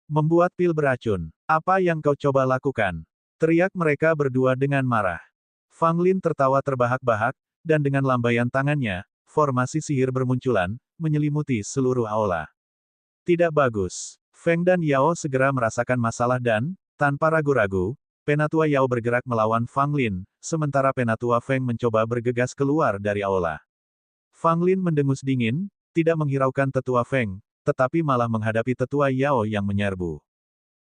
S1: Membuat pil beracun. Apa yang kau coba lakukan? Teriak mereka berdua dengan marah. Fang Lin tertawa terbahak-bahak, dan dengan lambaian tangannya, formasi sihir bermunculan, menyelimuti seluruh aula. Tidak bagus. Feng dan Yao segera merasakan masalah dan, tanpa ragu-ragu, Penatua Yao bergerak melawan Fang Lin, sementara Penatua Feng mencoba bergegas keluar dari aula. Fang Lin mendengus dingin, tidak menghiraukan Tetua Feng, tetapi malah menghadapi Tetua Yao yang menyerbu.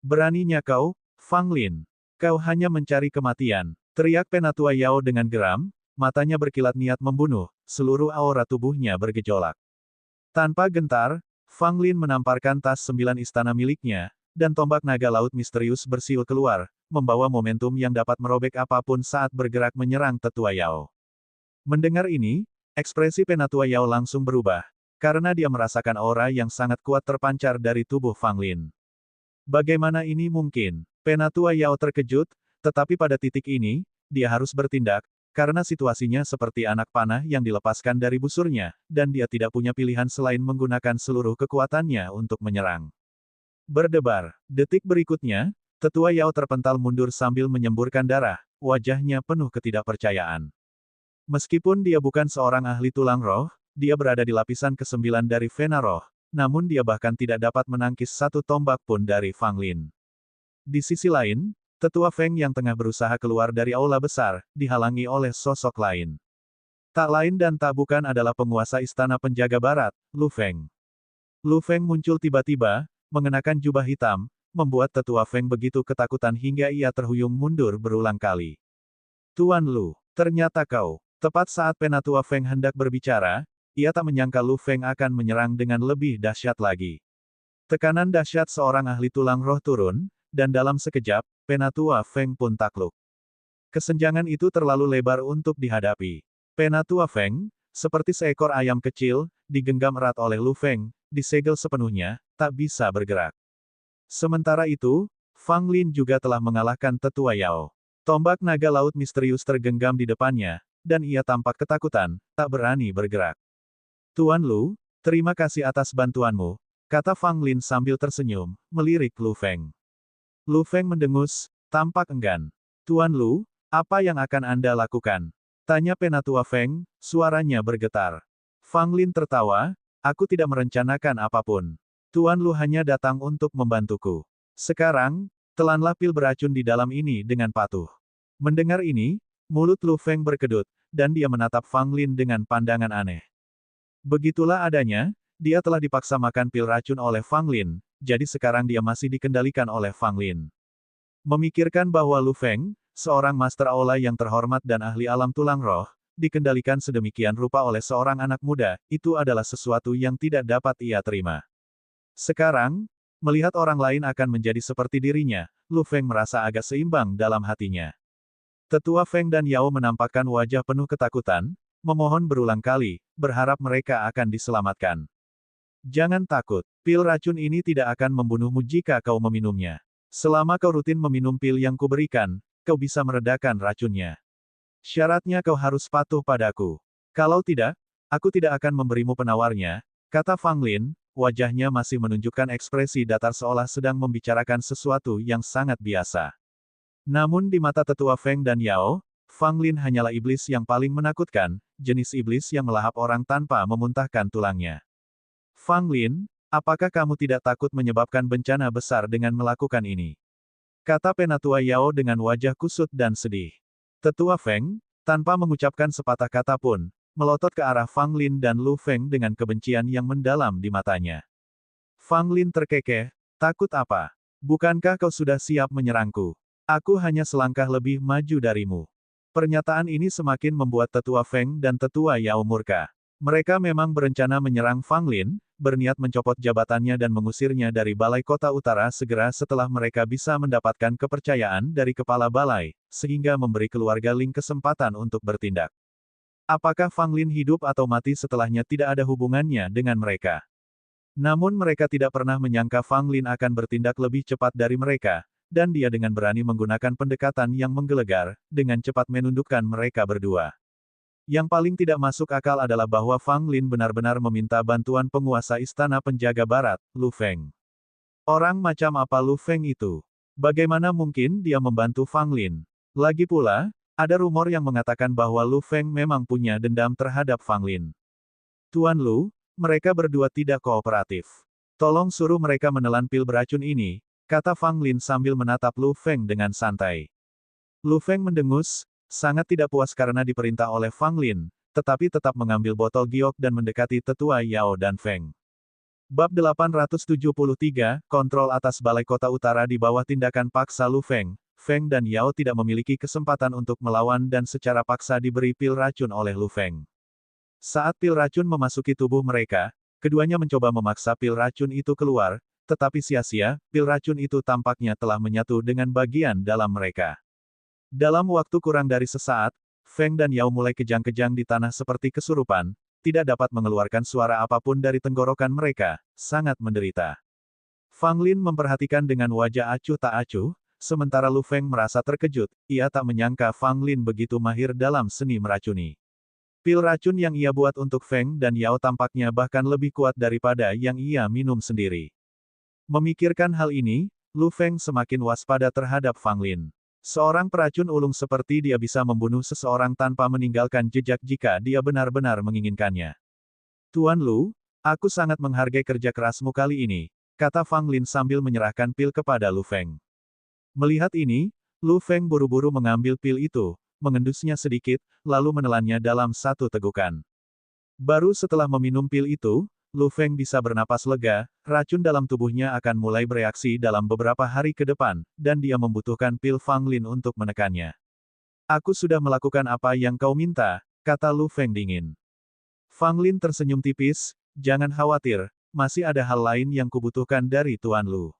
S1: Beraninya kau, Fang Lin. Kau hanya mencari kematian, teriak Penatua Yao dengan geram, matanya berkilat niat membunuh, seluruh aura tubuhnya bergejolak. Tanpa gentar, Fang Lin menamparkan tas 9 istana miliknya, dan tombak naga laut misterius bersiul keluar, membawa momentum yang dapat merobek apapun saat bergerak menyerang Tetua Yao. Mendengar ini, ekspresi Penatua Yao langsung berubah, karena dia merasakan aura yang sangat kuat terpancar dari tubuh Fang Lin. Bagaimana ini mungkin? Penatua Yao terkejut, tetapi pada titik ini, dia harus bertindak, karena situasinya seperti anak panah yang dilepaskan dari busurnya, dan dia tidak punya pilihan selain menggunakan seluruh kekuatannya untuk menyerang. Berdebar. Detik berikutnya, Tetua Yao terpental mundur sambil menyemburkan darah, wajahnya penuh ketidakpercayaan. Meskipun dia bukan seorang ahli tulang roh, dia berada di lapisan ke-9 dari Vena Roh, namun dia bahkan tidak dapat menangkis satu tombak pun dari Fang Lin. Di sisi lain, Tetua Feng yang tengah berusaha keluar dari aula besar, dihalangi oleh sosok lain. Tak lain dan tak bukan adalah penguasa istana penjaga barat, Lu Feng. Lu Feng muncul tiba-tiba, mengenakan jubah hitam, membuat Tetua Feng begitu ketakutan hingga ia terhuyung mundur berulang kali. Tuan Lu, ternyata kau. Tepat saat Penatua Feng hendak berbicara, ia tak menyangka Lu Feng akan menyerang dengan lebih dahsyat lagi. Tekanan dahsyat seorang ahli tulang roh turun, dan dalam sekejap, Penatua Feng pun takluk. Kesenjangan itu terlalu lebar untuk dihadapi. Penatua Feng, seperti seekor ayam kecil, digenggam erat oleh Lu Feng, disegel sepenuhnya, tak bisa bergerak. Sementara itu, Fang Lin juga telah mengalahkan Tetua Yao. Tombak naga laut misterius tergenggam di depannya, dan ia tampak ketakutan, tak berani bergerak. Tuan Lu, terima kasih atas bantuanmu, kata Fang Lin sambil tersenyum, melirik Lu Feng. Lu Feng mendengus, tampak enggan. Tuan Lu, apa yang akan Anda lakukan? Tanya Penatua Feng, suaranya bergetar. Fang Lin tertawa, aku tidak merencanakan apapun. Tuan Lu hanya datang untuk membantuku. Sekarang, telanlah pil beracun di dalam ini dengan patuh. Mendengar ini, mulut Lu Feng berkedut, dan dia menatap Fang Lin dengan pandangan aneh. Begitulah adanya, dia telah dipaksa makan pil racun oleh Fang Lin, jadi sekarang dia masih dikendalikan oleh Fang Lin. Memikirkan bahwa Lu Feng, seorang master aula yang terhormat dan ahli alam tulang roh, dikendalikan sedemikian rupa oleh seorang anak muda, itu adalah sesuatu yang tidak dapat ia terima. Sekarang, melihat orang lain akan menjadi seperti dirinya, Lu Feng merasa agak seimbang dalam hatinya. Tetua Feng dan Yao menampakkan wajah penuh ketakutan, memohon berulang kali, berharap mereka akan diselamatkan. Jangan takut, pil racun ini tidak akan membunuhmu jika kau meminumnya. Selama kau rutin meminum pil yang kuberikan, kau bisa meredakan racunnya. Syaratnya kau harus patuh padaku. Kalau tidak, aku tidak akan memberimu penawarnya, kata Fang Lin, wajahnya masih menunjukkan ekspresi datar seolah sedang membicarakan sesuatu yang sangat biasa. Namun di mata Tetua Feng dan Yao, Fang Lin hanyalah iblis yang paling menakutkan, jenis iblis yang melahap orang tanpa memuntahkan tulangnya. Fang Lin, apakah kamu tidak takut menyebabkan bencana besar dengan melakukan ini? Kata Penatua Yao dengan wajah kusut dan sedih. Tetua Feng, tanpa mengucapkan sepatah kata pun, melotot ke arah Fang Lin dan Lu Feng dengan kebencian yang mendalam di matanya. Fang Lin terkekeh, takut apa? Bukankah kau sudah siap menyerangku? Aku hanya selangkah lebih maju darimu. Pernyataan ini semakin membuat Tetua Feng dan Tetua Yao murka. Mereka memang berencana menyerang Fang Lin, berniat mencopot jabatannya dan mengusirnya dari Balai Kota Utara segera setelah mereka bisa mendapatkan kepercayaan dari Kepala Balai, sehingga memberi keluarga Ling kesempatan untuk bertindak. Apakah Fang Lin hidup atau mati setelahnya tidak ada hubungannya dengan mereka. Namun mereka tidak pernah menyangka Fang Lin akan bertindak lebih cepat dari mereka, dan dia dengan berani menggunakan pendekatan yang menggelegar, dengan cepat menundukkan mereka berdua. Yang paling tidak masuk akal adalah bahwa Fang Lin benar-benar meminta bantuan penguasa Istana Penjaga Barat, Lu Feng. Orang macam apa Lu Feng itu? Bagaimana mungkin dia membantu Fang Lin? Lagi pula, ada rumor yang mengatakan bahwa Lu Feng memang punya dendam terhadap Fang Lin. Tuan Lu, mereka berdua tidak kooperatif. Tolong suruh mereka menelan pil beracun ini, kata Fang Lin sambil menatap Lu Feng dengan santai. Lu Feng mendengus, sangat tidak puas karena diperintah oleh Fang Lin, tetapi tetap mengambil botol giok dan mendekati tetua Yao dan Feng. Bab 873, Kontrol atas Balai Kota Utara di bawah tindakan paksa Lu Feng. Feng dan Yao tidak memiliki kesempatan untuk melawan dan secara paksa diberi pil racun oleh Lu Feng. Saat pil racun memasuki tubuh mereka, keduanya mencoba memaksa pil racun itu keluar, tetapi sia-sia, pil racun itu tampaknya telah menyatu dengan bagian dalam mereka. Dalam waktu kurang dari sesaat, Feng dan Yao mulai kejang-kejang di tanah seperti kesurupan, tidak dapat mengeluarkan suara apapun dari tenggorokan mereka, sangat menderita. Fang Lin memperhatikan dengan wajah acuh tak acuh, sementara Lu Feng merasa terkejut, ia tak menyangka Fang Lin begitu mahir dalam seni meracuni. Pil racun yang ia buat untuk Feng dan Yao tampaknya bahkan lebih kuat daripada yang ia minum sendiri. Memikirkan hal ini, Lu Feng semakin waspada terhadap Fang Lin. Seorang peracun ulung seperti dia bisa membunuh seseorang tanpa meninggalkan jejak jika dia benar-benar menginginkannya. Tuan Lu, aku sangat menghargai kerja kerasmu kali ini, kata Fang Lin sambil menyerahkan pil kepada Lu Feng. Melihat ini, Lu Feng buru-buru mengambil pil itu, mengendusnya sedikit, lalu menelannya dalam satu tegukan. Baru setelah meminum pil itu, Lu Feng bisa bernapas lega, racun dalam tubuhnya akan mulai bereaksi dalam beberapa hari ke depan, dan dia membutuhkan pil Fang Lin untuk menekannya. Aku sudah melakukan apa yang kau minta, kata Lu Feng dingin. Fang Lin tersenyum tipis, jangan khawatir, masih ada hal lain yang kubutuhkan dari Tuan Lu.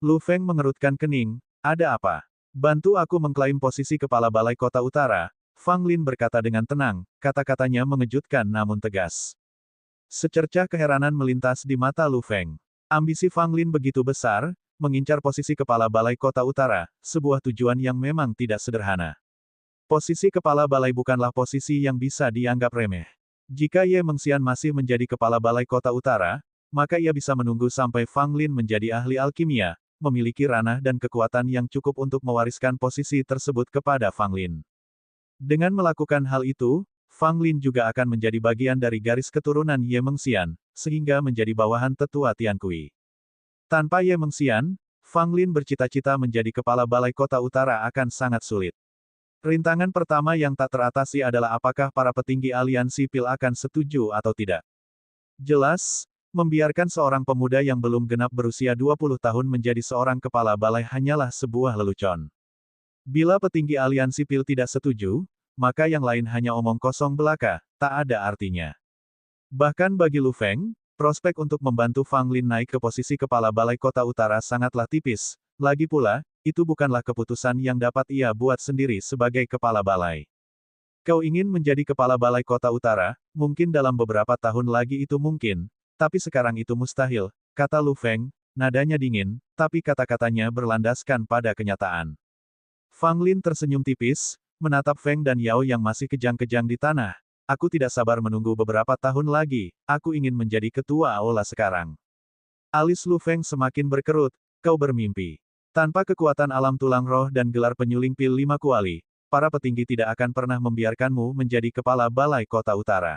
S1: Lu Feng mengerutkan kening, ada apa? Bantu aku mengklaim posisi kepala Balai Kota Utara, Fang Lin berkata dengan tenang, kata-katanya mengejutkan namun tegas. Secercah keheranan melintas di mata Lu Feng. Ambisi Fang Lin begitu besar, mengincar posisi kepala Balai Kota Utara, sebuah tujuan yang memang tidak sederhana. Posisi kepala balai bukanlah posisi yang bisa dianggap remeh. Jika Ye Mengxian masih menjadi kepala Balai Kota Utara, maka ia bisa menunggu sampai Fang Lin menjadi ahli alkimia, memiliki ranah dan kekuatan yang cukup untuk mewariskan posisi tersebut kepada Fang Lin. Dengan melakukan hal itu, Fang Lin juga akan menjadi bagian dari garis keturunan Ye Mengxian, sehingga menjadi bawahan tetua Tiankui. Tanpa Ye Mengxian, Fang Lin bercita-cita menjadi kepala Balai Kota Utara akan sangat sulit. Rintangan pertama yang tak teratasi adalah apakah para petinggi aliansi pil akan setuju atau tidak. Jelas, membiarkan seorang pemuda yang belum genap berusia 20 tahun menjadi seorang kepala balai hanyalah sebuah lelucon. Bila petinggi aliansi pil tidak setuju, maka yang lain hanya omong kosong belaka, tak ada artinya. Bahkan bagi Lu Feng, prospek untuk membantu Fang Lin naik ke posisi kepala Balai Kota Utara sangatlah tipis, lagi pula, itu bukanlah keputusan yang dapat ia buat sendiri sebagai kepala balai. Kau ingin menjadi kepala Balai Kota Utara, mungkin dalam beberapa tahun lagi itu mungkin, tapi sekarang itu mustahil, kata Lu Feng, nadanya dingin, tapi kata-katanya berlandaskan pada kenyataan. Fang Lin tersenyum tipis, menatap Feng dan Yao yang masih kejang-kejang di tanah. Aku tidak sabar menunggu beberapa tahun lagi, aku ingin menjadi ketua Aula sekarang. Alis Lu Feng semakin berkerut, kau bermimpi. Tanpa kekuatan alam tulang roh dan gelar penyuling pil 5 kuali, para petinggi tidak akan pernah membiarkanmu menjadi kepala Balai Kota Utara.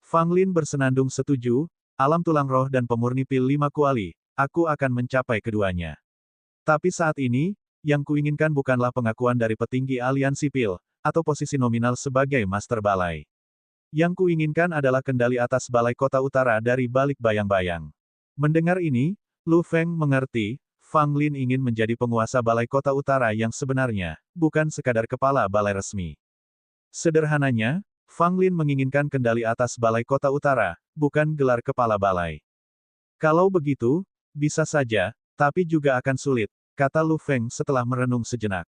S1: Fang Lin bersenandung setuju, alam tulang roh dan pemurni pil 5 kuali, aku akan mencapai keduanya. Tapi saat ini, yang kuinginkan bukanlah pengakuan dari petinggi aliansi pil, atau posisi nominal sebagai master balai. Yang kuinginkan adalah kendali atas Balai Kota Utara dari balik bayang-bayang. Mendengar ini, Lu Feng mengerti, Fang Lin ingin menjadi penguasa Balai Kota Utara yang sebenarnya, bukan sekadar kepala balai resmi. Sederhananya, Fang Lin menginginkan kendali atas Balai Kota Utara, bukan gelar kepala balai. Kalau begitu, bisa saja, tapi juga akan sulit, kata Lu Feng setelah merenung sejenak.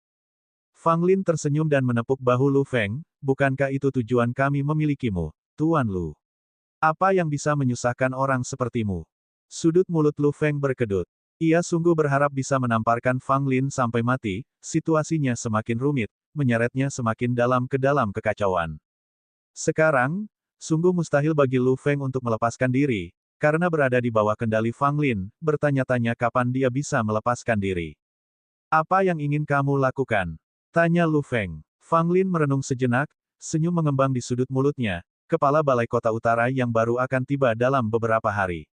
S1: Fang Lin tersenyum dan menepuk bahu Lu Feng, bukankah itu tujuan kami memilikimu, Tuan Lu? Apa yang bisa menyusahkan orang sepertimu? Sudut mulut Lu Feng berkedut. Ia sungguh berharap bisa menamparkan Fang Lin sampai mati, situasinya semakin rumit, menyeretnya semakin dalam ke dalam kekacauan. Sekarang, sungguh mustahil bagi Lu Feng untuk melepaskan diri, karena berada di bawah kendali Fang Lin, bertanya-tanya kapan dia bisa melepaskan diri. Apa yang ingin kamu lakukan? Tanya Lu Feng. Fang Lin merenung sejenak, senyum mengembang di sudut mulutnya, kepala Balai Kota Utara yang baru akan tiba dalam beberapa hari.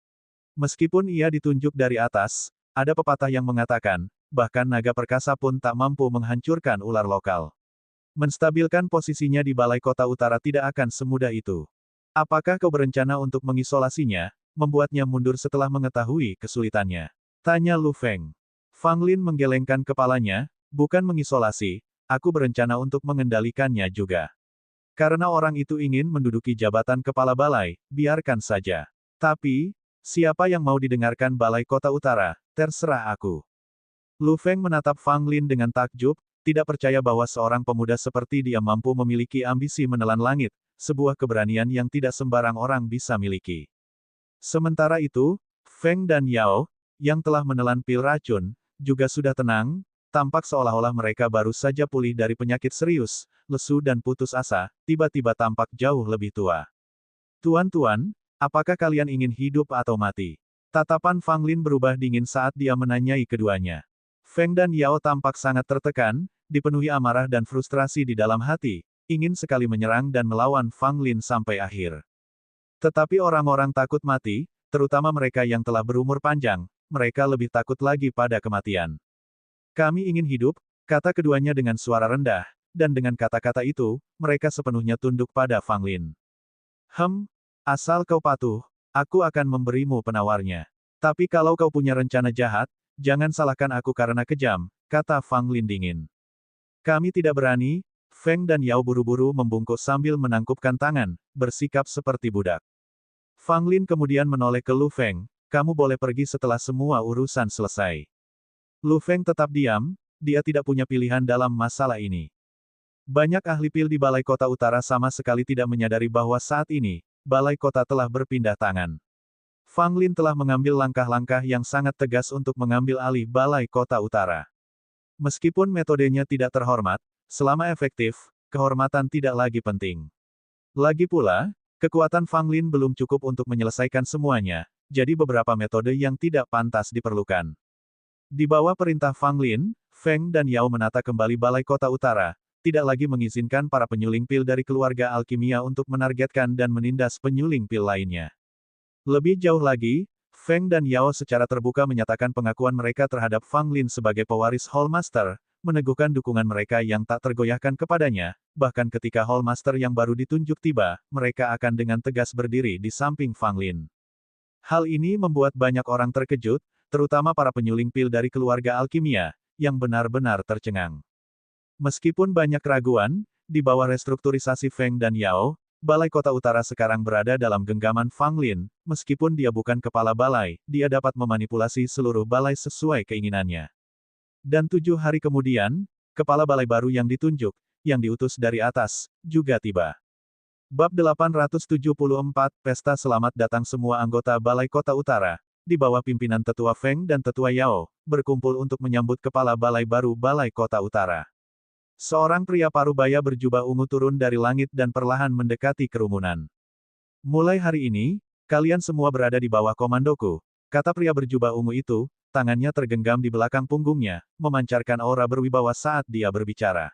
S1: Meskipun ia ditunjuk dari atas, ada pepatah yang mengatakan, bahkan naga perkasa pun tak mampu menghancurkan ular lokal. Menstabilkan posisinya di Balai Kota Utara tidak akan semudah itu. Apakah kau berencana untuk mengisolasinya, membuatnya mundur setelah mengetahui kesulitannya? Tanya Lu Feng. Fang Lin menggelengkan kepalanya, bukan mengisolasi, aku berencana untuk mengendalikannya juga. Karena orang itu ingin menduduki jabatan kepala balai, biarkan saja. Tapi, siapa yang mau didengarkan Balai Kota Utara, terserah aku. Lu Feng menatap Fang Lin dengan takjub, tidak percaya bahwa seorang pemuda seperti dia mampu memiliki ambisi menelan langit, sebuah keberanian yang tidak sembarang orang bisa miliki. Sementara itu, Feng dan Yao, yang telah menelan pil racun, juga sudah tenang, tampak seolah-olah mereka baru saja pulih dari penyakit serius, lesu dan putus asa, tiba-tiba tampak jauh lebih tua. Tuan-tuan, apakah kalian ingin hidup atau mati? Tatapan Fang Lin berubah dingin saat dia menanyai keduanya. Feng dan Yao tampak sangat tertekan, dipenuhi amarah dan frustrasi di dalam hati, ingin sekali menyerang dan melawan Fang Lin sampai akhir. Tetapi orang-orang takut mati, terutama mereka yang telah berumur panjang, mereka lebih takut lagi pada kematian. Kami ingin hidup, kata keduanya dengan suara rendah, dan dengan kata-kata itu, mereka sepenuhnya tunduk pada Fang Lin. Asal kau patuh, aku akan memberimu penawarnya. Tapi kalau kau punya rencana jahat, jangan salahkan aku karena kejam, kata Fang Lin dingin. Kami tidak berani, Feng dan Yao buru-buru membungkuk sambil menangkupkan tangan, bersikap seperti budak. Fang Lin kemudian menoleh ke Lu Feng, kamu boleh pergi setelah semua urusan selesai. Lu Feng tetap diam, dia tidak punya pilihan dalam masalah ini. Banyak ahli pil di Balai Kota Utara sama sekali tidak menyadari bahwa saat ini, Balai Kota telah berpindah tangan. Fang Lin telah mengambil langkah-langkah yang sangat tegas untuk mengambil alih Balai Kota Utara. Meskipun metodenya tidak terhormat, selama efektif, kehormatan tidak lagi penting. Lagi pula, kekuatan Fang Lin belum cukup untuk menyelesaikan semuanya, jadi beberapa metode yang tidak pantas diperlukan. Di bawah perintah Fang Lin, Feng dan Yao menata kembali Balai Kota Utara, tidak lagi mengizinkan para penyuling pil dari keluarga alkimia untuk menargetkan dan menindas penyuling pil lainnya. Lebih jauh lagi, Feng dan Yao secara terbuka menyatakan pengakuan mereka terhadap Fang Lin sebagai pewaris Hallmaster, meneguhkan dukungan mereka yang tak tergoyahkan kepadanya, bahkan ketika Hallmaster yang baru ditunjuk tiba, mereka akan dengan tegas berdiri di samping Fang Lin. Hal ini membuat banyak orang terkejut, terutama para penyuling pil dari keluarga alkimia, yang benar-benar tercengang. Meskipun banyak keraguan, di bawah restrukturisasi Feng dan Yao, Balai Kota Utara sekarang berada dalam genggaman Fang Lin, meskipun dia bukan kepala balai, dia dapat memanipulasi seluruh balai sesuai keinginannya. Dan 7 hari kemudian, kepala balai baru yang ditunjuk, yang diutus dari atas, juga tiba. Bab 874, Pesta Selamat Datang semua anggota Balai Kota Utara, di bawah pimpinan Tetua Feng dan Tetua Yao, berkumpul untuk menyambut kepala balai baru Balai Kota Utara. Seorang pria parubaya berjubah ungu turun dari langit dan perlahan mendekati kerumunan. Mulai hari ini, kalian semua berada di bawah komandoku, kata pria berjubah ungu itu, tangannya tergenggam di belakang punggungnya, memancarkan aura berwibawa saat dia berbicara.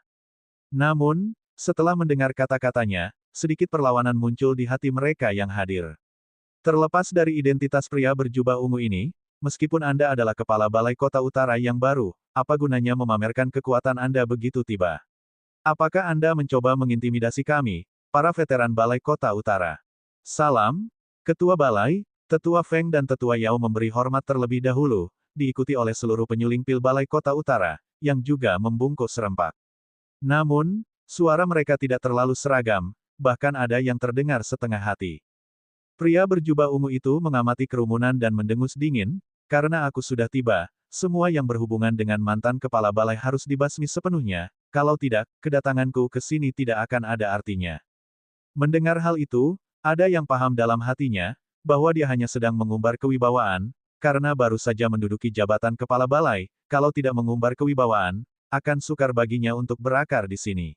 S1: Namun, setelah mendengar kata-katanya, sedikit perlawanan muncul di hati mereka yang hadir. Terlepas dari identitas pria berjubah ungu ini, meskipun Anda adalah kepala Balai Kota Utara yang baru, apa gunanya memamerkan kekuatan Anda begitu tiba? Apakah Anda mencoba mengintimidasi kami, para veteran Balai Kota Utara? Salam, Ketua Balai, Tetua Feng dan Tetua Yao memberi hormat terlebih dahulu, diikuti oleh seluruh penyuling pil Balai Kota Utara, yang juga membungkuk serempak. Namun, suara mereka tidak terlalu seragam, bahkan ada yang terdengar setengah hati. Pria berjubah ungu itu mengamati kerumunan dan mendengus dingin, karena aku sudah tiba, semua yang berhubungan dengan mantan kepala balai harus dibasmi sepenuhnya, kalau tidak, kedatanganku ke sini tidak akan ada artinya. Mendengar hal itu, ada yang paham dalam hatinya, bahwa dia hanya sedang mengumbar kewibawaan, karena baru saja menduduki jabatan kepala balai, kalau tidak mengumbar kewibawaan, akan sukar baginya untuk berakar di sini.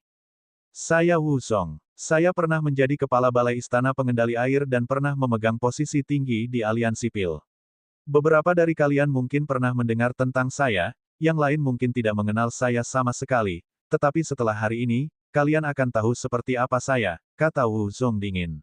S1: Saya Wu Zong. Saya pernah menjadi kepala balai istana pengendali air dan pernah memegang posisi tinggi di aliansi Pil. Beberapa dari kalian mungkin pernah mendengar tentang saya, yang lain mungkin tidak mengenal saya sama sekali, tetapi setelah hari ini, kalian akan tahu seperti apa saya, kata Wu Zong dingin.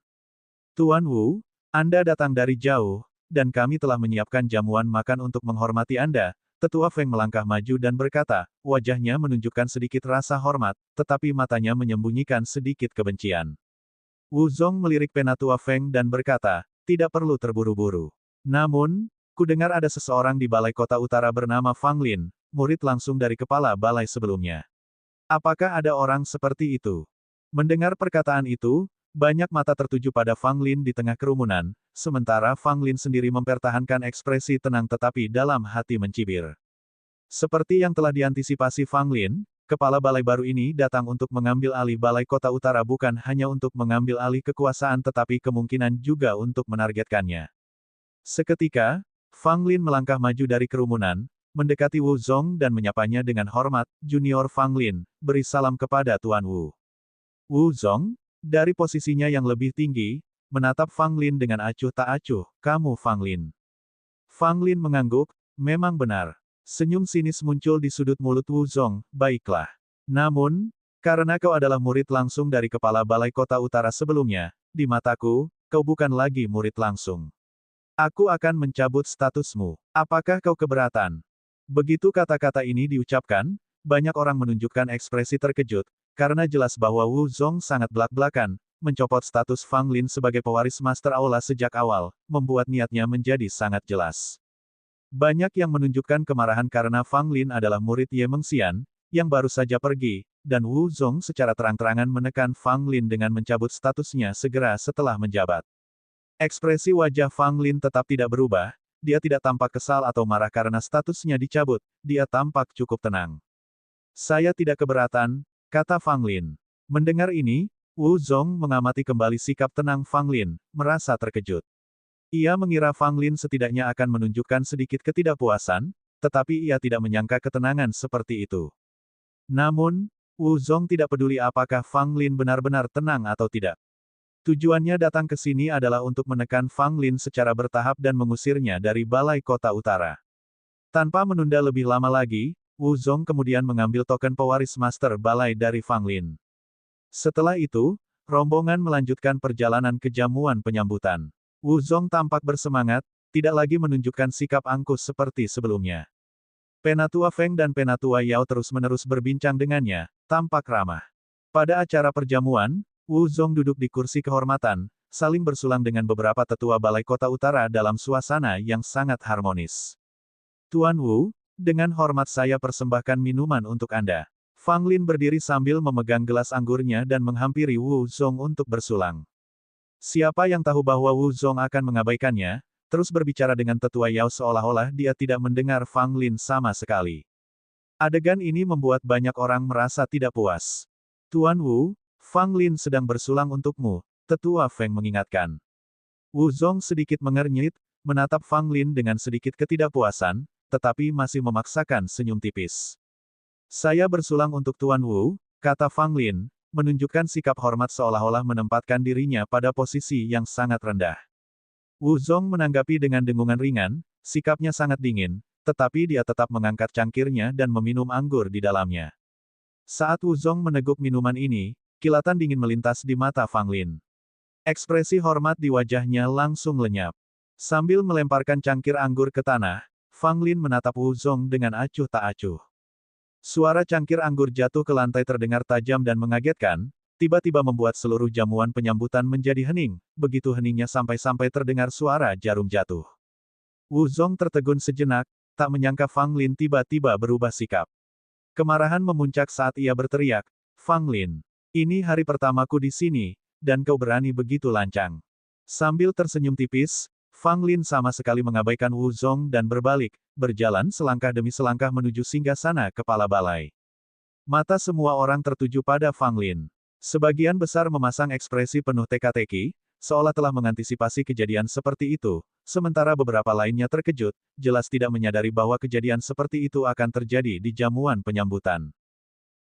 S1: Tuan Wu, Anda datang dari jauh, dan kami telah menyiapkan jamuan makan untuk menghormati Anda. Tetua Feng melangkah maju dan berkata, wajahnya menunjukkan sedikit rasa hormat, tetapi matanya menyembunyikan sedikit kebencian. Wu Zong melirik Penatua Feng dan berkata, tidak perlu terburu-buru. Namun, kudengar ada seseorang di Balai Kota Utara bernama Fang Lin, murid langsung dari kepala balai sebelumnya. Apakah ada orang seperti itu? Mendengar perkataan itu, banyak mata tertuju pada Fang Lin di tengah kerumunan, sementara Fang Lin sendiri mempertahankan ekspresi tenang tetapi dalam hati mencibir. Seperti yang telah diantisipasi Fang Lin, kepala balai baru ini datang untuk mengambil alih Balai Kota Utara bukan hanya untuk mengambil alih kekuasaan tetapi kemungkinan juga untuk menargetkannya. Seketika, Fang Lin melangkah maju dari kerumunan, mendekati Wu Zong dan menyapanya dengan hormat, Junior Fang Lin, beri salam kepada Tuan Wu. Wu Zong, dari posisinya yang lebih tinggi, menatap Fang Lin dengan acuh tak acuh, kamu Fang Lin. Fang Lin mengangguk, memang benar. Senyum sinis muncul di sudut mulut Wu Zong, baiklah. Namun, karena kau adalah murid langsung dari kepala Balai Kota Utara sebelumnya, di mataku, kau bukan lagi murid langsung. Aku akan mencabut statusmu. Apakah kau keberatan? Begitu kata-kata ini diucapkan, banyak orang menunjukkan ekspresi terkejut, karena jelas bahwa Wu Zong sangat belak-belakan, mencopot status Fang Lin sebagai pewaris Master Aula sejak awal, membuat niatnya menjadi sangat jelas. Banyak yang menunjukkan kemarahan karena Fang Lin adalah murid Ye Mengxian, yang baru saja pergi, dan Wu Zong secara terang-terangan menekan Fang Lin dengan mencabut statusnya segera setelah menjabat. Ekspresi wajah Fang Lin tetap tidak berubah, dia tidak tampak kesal atau marah karena statusnya dicabut, dia tampak cukup tenang. Saya tidak keberatan, kata Fang Lin. Mendengar ini, Wu Zong mengamati kembali sikap tenang Fang Lin, merasa terkejut. Ia mengira Fang Lin setidaknya akan menunjukkan sedikit ketidakpuasan, tetapi ia tidak menyangka ketenangan seperti itu. Namun, Wu Zong tidak peduli apakah Fang Lin benar-benar tenang atau tidak. Tujuannya datang ke sini adalah untuk menekan Fang Lin secara bertahap dan mengusirnya dari Balai Kota Utara. Tanpa menunda lebih lama lagi, Wu Zong kemudian mengambil token pewaris Master Balai dari Fang Lin. Setelah itu, rombongan melanjutkan perjalanan ke jamuan penyambutan. Wu Zong tampak bersemangat, tidak lagi menunjukkan sikap angkuh seperti sebelumnya. Penatua Feng dan Penatua Yao terus-menerus berbincang dengannya, tampak ramah. Pada acara perjamuan, Wu Zong duduk di kursi kehormatan, saling bersulang dengan beberapa tetua Balai Kota Utara dalam suasana yang sangat harmonis. Tuan Wu, dengan hormat saya persembahkan minuman untuk Anda. Fang Lin berdiri sambil memegang gelas anggurnya dan menghampiri Wu Zong untuk bersulang. Siapa yang tahu bahwa Wu Zong akan mengabaikannya, terus berbicara dengan tetua Yao seolah-olah dia tidak mendengar Fang Lin sama sekali. Adegan ini membuat banyak orang merasa tidak puas. Tuan Wu, Fang Lin sedang bersulang untukmu, tetua Feng mengingatkan. Wu Zong sedikit mengernyit, menatap Fang Lin dengan sedikit ketidakpuasan, tetapi masih memaksakan senyum tipis. Saya bersulang untuk Tuan Wu, kata Fang Lin, menunjukkan sikap hormat seolah-olah menempatkan dirinya pada posisi yang sangat rendah. Wu Zong menanggapi dengan dengungan ringan, sikapnya sangat dingin, tetapi dia tetap mengangkat cangkirnya dan meminum anggur di dalamnya. Saat Wu Zong meneguk minuman ini, kilatan dingin melintas di mata Fang Lin. Ekspresi hormat di wajahnya langsung lenyap. Sambil melemparkan cangkir anggur ke tanah, Fang Lin menatap Wu Zong dengan acuh tak acuh. Suara cangkir anggur jatuh ke lantai terdengar tajam dan mengagetkan, tiba-tiba membuat seluruh jamuan penyambutan menjadi hening, begitu heningnya sampai-sampai terdengar suara jarum jatuh. Wu Zong tertegun sejenak, tak menyangka Fang Lin tiba-tiba berubah sikap. Kemarahan memuncak saat ia berteriak, Fang Lin, ini hari pertamaku di sini, dan kau berani begitu lancang. Sambil tersenyum tipis, Fang Lin sama sekali mengabaikan Wu Zong dan berbalik, berjalan selangkah demi selangkah menuju singgasana kepala balai. Mata semua orang tertuju pada Fang Lin. Sebagian besar memasang ekspresi penuh teka-teki, seolah telah mengantisipasi kejadian seperti itu, sementara beberapa lainnya terkejut, jelas tidak menyadari bahwa kejadian seperti itu akan terjadi di jamuan penyambutan.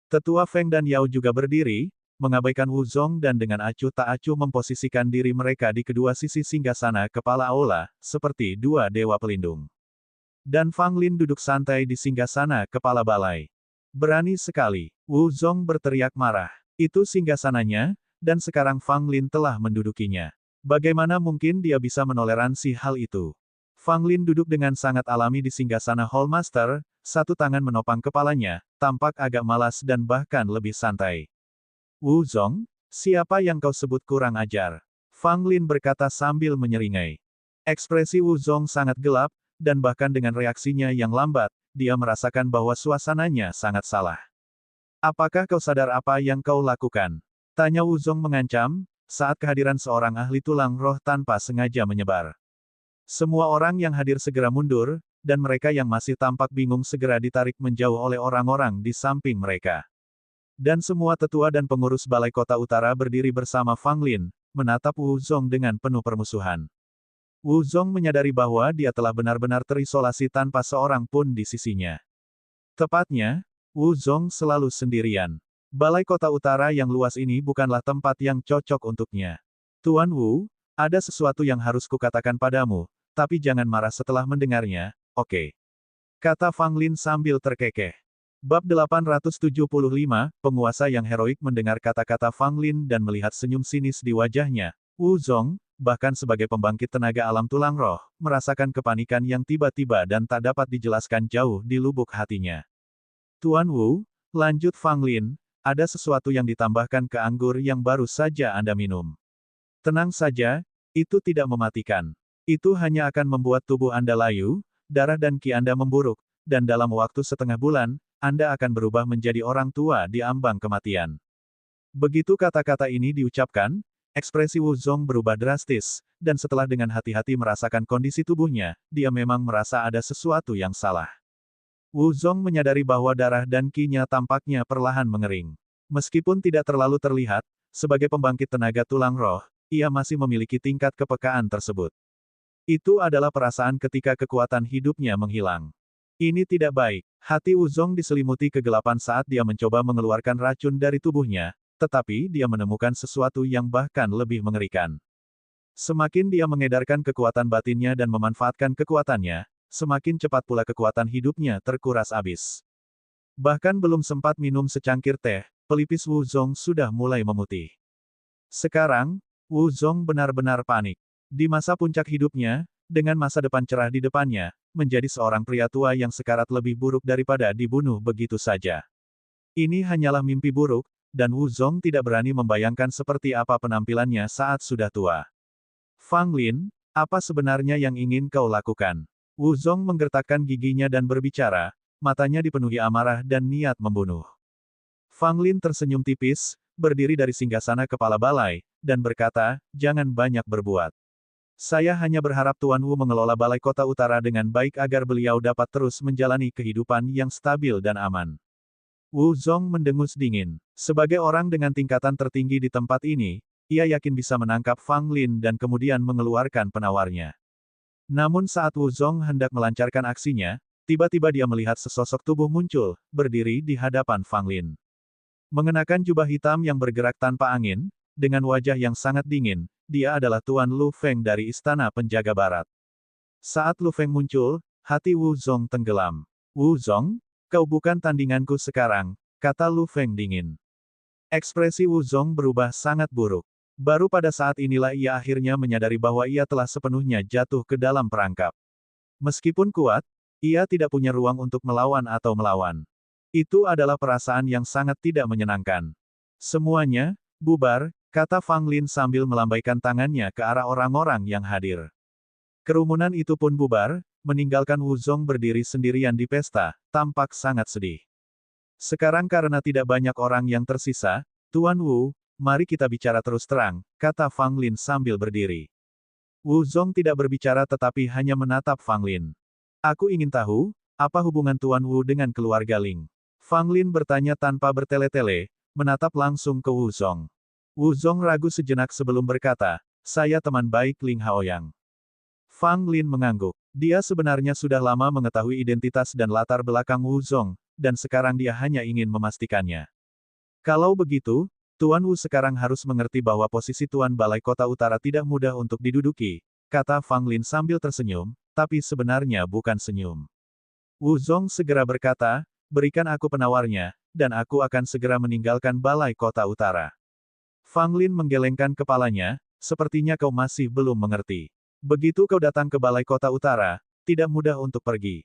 S1: Tetua Feng dan Yao juga berdiri, mengabaikan Wu Zong dan dengan acuh tak acuh memposisikan diri mereka di kedua sisi singgasana kepala aula, seperti dua dewa pelindung. Dan Fang Lin duduk santai di singgasana kepala balai. Berani sekali, Wu Zong berteriak marah. Itu singgasananya, dan sekarang Fang Lin telah mendudukinya. Bagaimana mungkin dia bisa menoleransi hal itu? Fang Lin duduk dengan sangat alami di singgasana Hall Master, satu tangan menopang kepalanya, tampak agak malas dan bahkan lebih santai. Wu Zong, siapa yang kau sebut kurang ajar? Fang Lin berkata sambil menyeringai. Ekspresi Wu Zong sangat gelap, dan bahkan dengan reaksinya yang lambat, dia merasakan bahwa suasananya sangat salah. Apakah kau sadar apa yang kau lakukan? Tanya Wu Zong mengancam, saat kehadiran seorang ahli tulang roh tanpa sengaja menyebar. Semua orang yang hadir segera mundur, dan mereka yang masih tampak bingung segera ditarik menjauh oleh orang-orang di samping mereka. Dan semua tetua dan pengurus Balai Kota Utara berdiri bersama Fang Lin, menatap Wu Zong dengan penuh permusuhan. Wu Zong menyadari bahwa dia telah benar-benar terisolasi tanpa seorang pun di sisinya. Tepatnya, Wu Zong selalu sendirian. Balai Kota Utara yang luas ini bukanlah tempat yang cocok untuknya. Tuan Wu, ada sesuatu yang harus kukatakan padamu, tapi jangan marah setelah mendengarnya, oke? Kata Fang Lin sambil terkekeh. Bab 875, penguasa yang heroik mendengar kata-kata Fang Lin dan melihat senyum sinis di wajahnya. Wu Zong, bahkan sebagai pembangkit tenaga alam tulang roh, merasakan kepanikan yang tiba-tiba dan tak dapat dijelaskan jauh di lubuk hatinya. Tuan Wu, lanjut Fang Lin, ada sesuatu yang ditambahkan ke anggur yang baru saja Anda minum. Tenang saja, itu tidak mematikan. Itu hanya akan membuat tubuh Anda layu, darah dan ki Anda memburuk, dan dalam waktu setengah bulan, Anda akan berubah menjadi orang tua di ambang kematian. Begitu kata-kata ini diucapkan, ekspresi Wu Zong berubah drastis, dan setelah dengan hati-hati merasakan kondisi tubuhnya, dia memang merasa ada sesuatu yang salah. Wu Zong menyadari bahwa darah dan ki-nya tampaknya perlahan mengering. Meskipun tidak terlalu terlihat, sebagai pembangkit tenaga tulang roh, ia masih memiliki tingkat kepekaan tersebut. Itu adalah perasaan ketika kekuatan hidupnya menghilang. Ini tidak baik. Hati Wu Zong diselimuti kegelapan saat dia mencoba mengeluarkan racun dari tubuhnya, tetapi dia menemukan sesuatu yang bahkan lebih mengerikan. Semakin dia mengedarkan kekuatan batinnya dan memanfaatkan kekuatannya, semakin cepat pula kekuatan hidupnya terkuras habis. Bahkan belum sempat minum secangkir teh, pelipis Wu Zong sudah mulai memutih. Sekarang, Wu Zong benar-benar panik. Di masa puncak hidupnya, dengan masa depan cerah di depannya, menjadi seorang pria tua yang sekarat lebih buruk daripada dibunuh begitu saja. Ini hanyalah mimpi buruk, dan Wu Zong tidak berani membayangkan seperti apa penampilannya saat sudah tua. Fang Lin, apa sebenarnya yang ingin kau lakukan? Wu Zong menggertakkan giginya dan berbicara, matanya dipenuhi amarah dan niat membunuh. Fang Lin tersenyum tipis, berdiri dari singgasana kepala balai, dan berkata, jangan banyak berbuat. Saya hanya berharap Tuan Wu mengelola Balai Kota Utara dengan baik agar beliau dapat terus menjalani kehidupan yang stabil dan aman. Wu Zong mendengus dingin. Sebagai orang dengan tingkatan tertinggi di tempat ini, ia yakin bisa menangkap Fang Lin dan kemudian mengeluarkan penawarnya. Namun saat Wu Zong hendak melancarkan aksinya, tiba-tiba dia melihat sesosok tubuh muncul, berdiri di hadapan Fang Lin. Mengenakan jubah hitam yang bergerak tanpa angin, dengan wajah yang sangat dingin, dia adalah Tuan Lu Feng dari Istana Penjaga Barat. Saat Lu Feng muncul, hati Wu Zong tenggelam. Wu Zong, kau bukan tandinganku sekarang, kata Lu Feng dingin. Ekspresi Wu Zong berubah sangat buruk. Baru pada saat inilah ia akhirnya menyadari bahwa ia telah sepenuhnya jatuh ke dalam perangkap. Meskipun kuat, ia tidak punya ruang untuk melawan atau melawan. Itu adalah perasaan yang sangat tidak menyenangkan. Semuanya, bubar, kata Fang Lin sambil melambaikan tangannya ke arah orang-orang yang hadir. Kerumunan itu pun bubar, meninggalkan Wu Zong berdiri sendirian di pesta, tampak sangat sedih. Sekarang karena tidak banyak orang yang tersisa, Tuan Wu, mari kita bicara terus terang, kata Fang Lin sambil berdiri. Wu Zong tidak berbicara tetapi hanya menatap Fang Lin. Aku ingin tahu, apa hubungan Tuan Wu dengan keluarga Ling? Fang Lin bertanya tanpa bertele-tele, menatap langsung ke Wu Zong. Wu Zong ragu sejenak sebelum berkata, saya teman baik Ling Haoyang. Fang Lin mengangguk. Dia sebenarnya sudah lama mengetahui identitas dan latar belakang Wu Zong, dan sekarang dia hanya ingin memastikannya. Kalau begitu, Tuan Wu sekarang harus mengerti bahwa posisi Tuan Balai Kota Utara tidak mudah untuk diduduki, kata Fang Lin sambil tersenyum, tapi sebenarnya bukan senyum. Wu Zong segera berkata, berikan aku penawarnya, dan aku akan segera meninggalkan Balai Kota Utara. Fang Lin menggelengkan kepalanya, sepertinya kau masih belum mengerti. Begitu kau datang ke Balai Kota Utara, tidak mudah untuk pergi.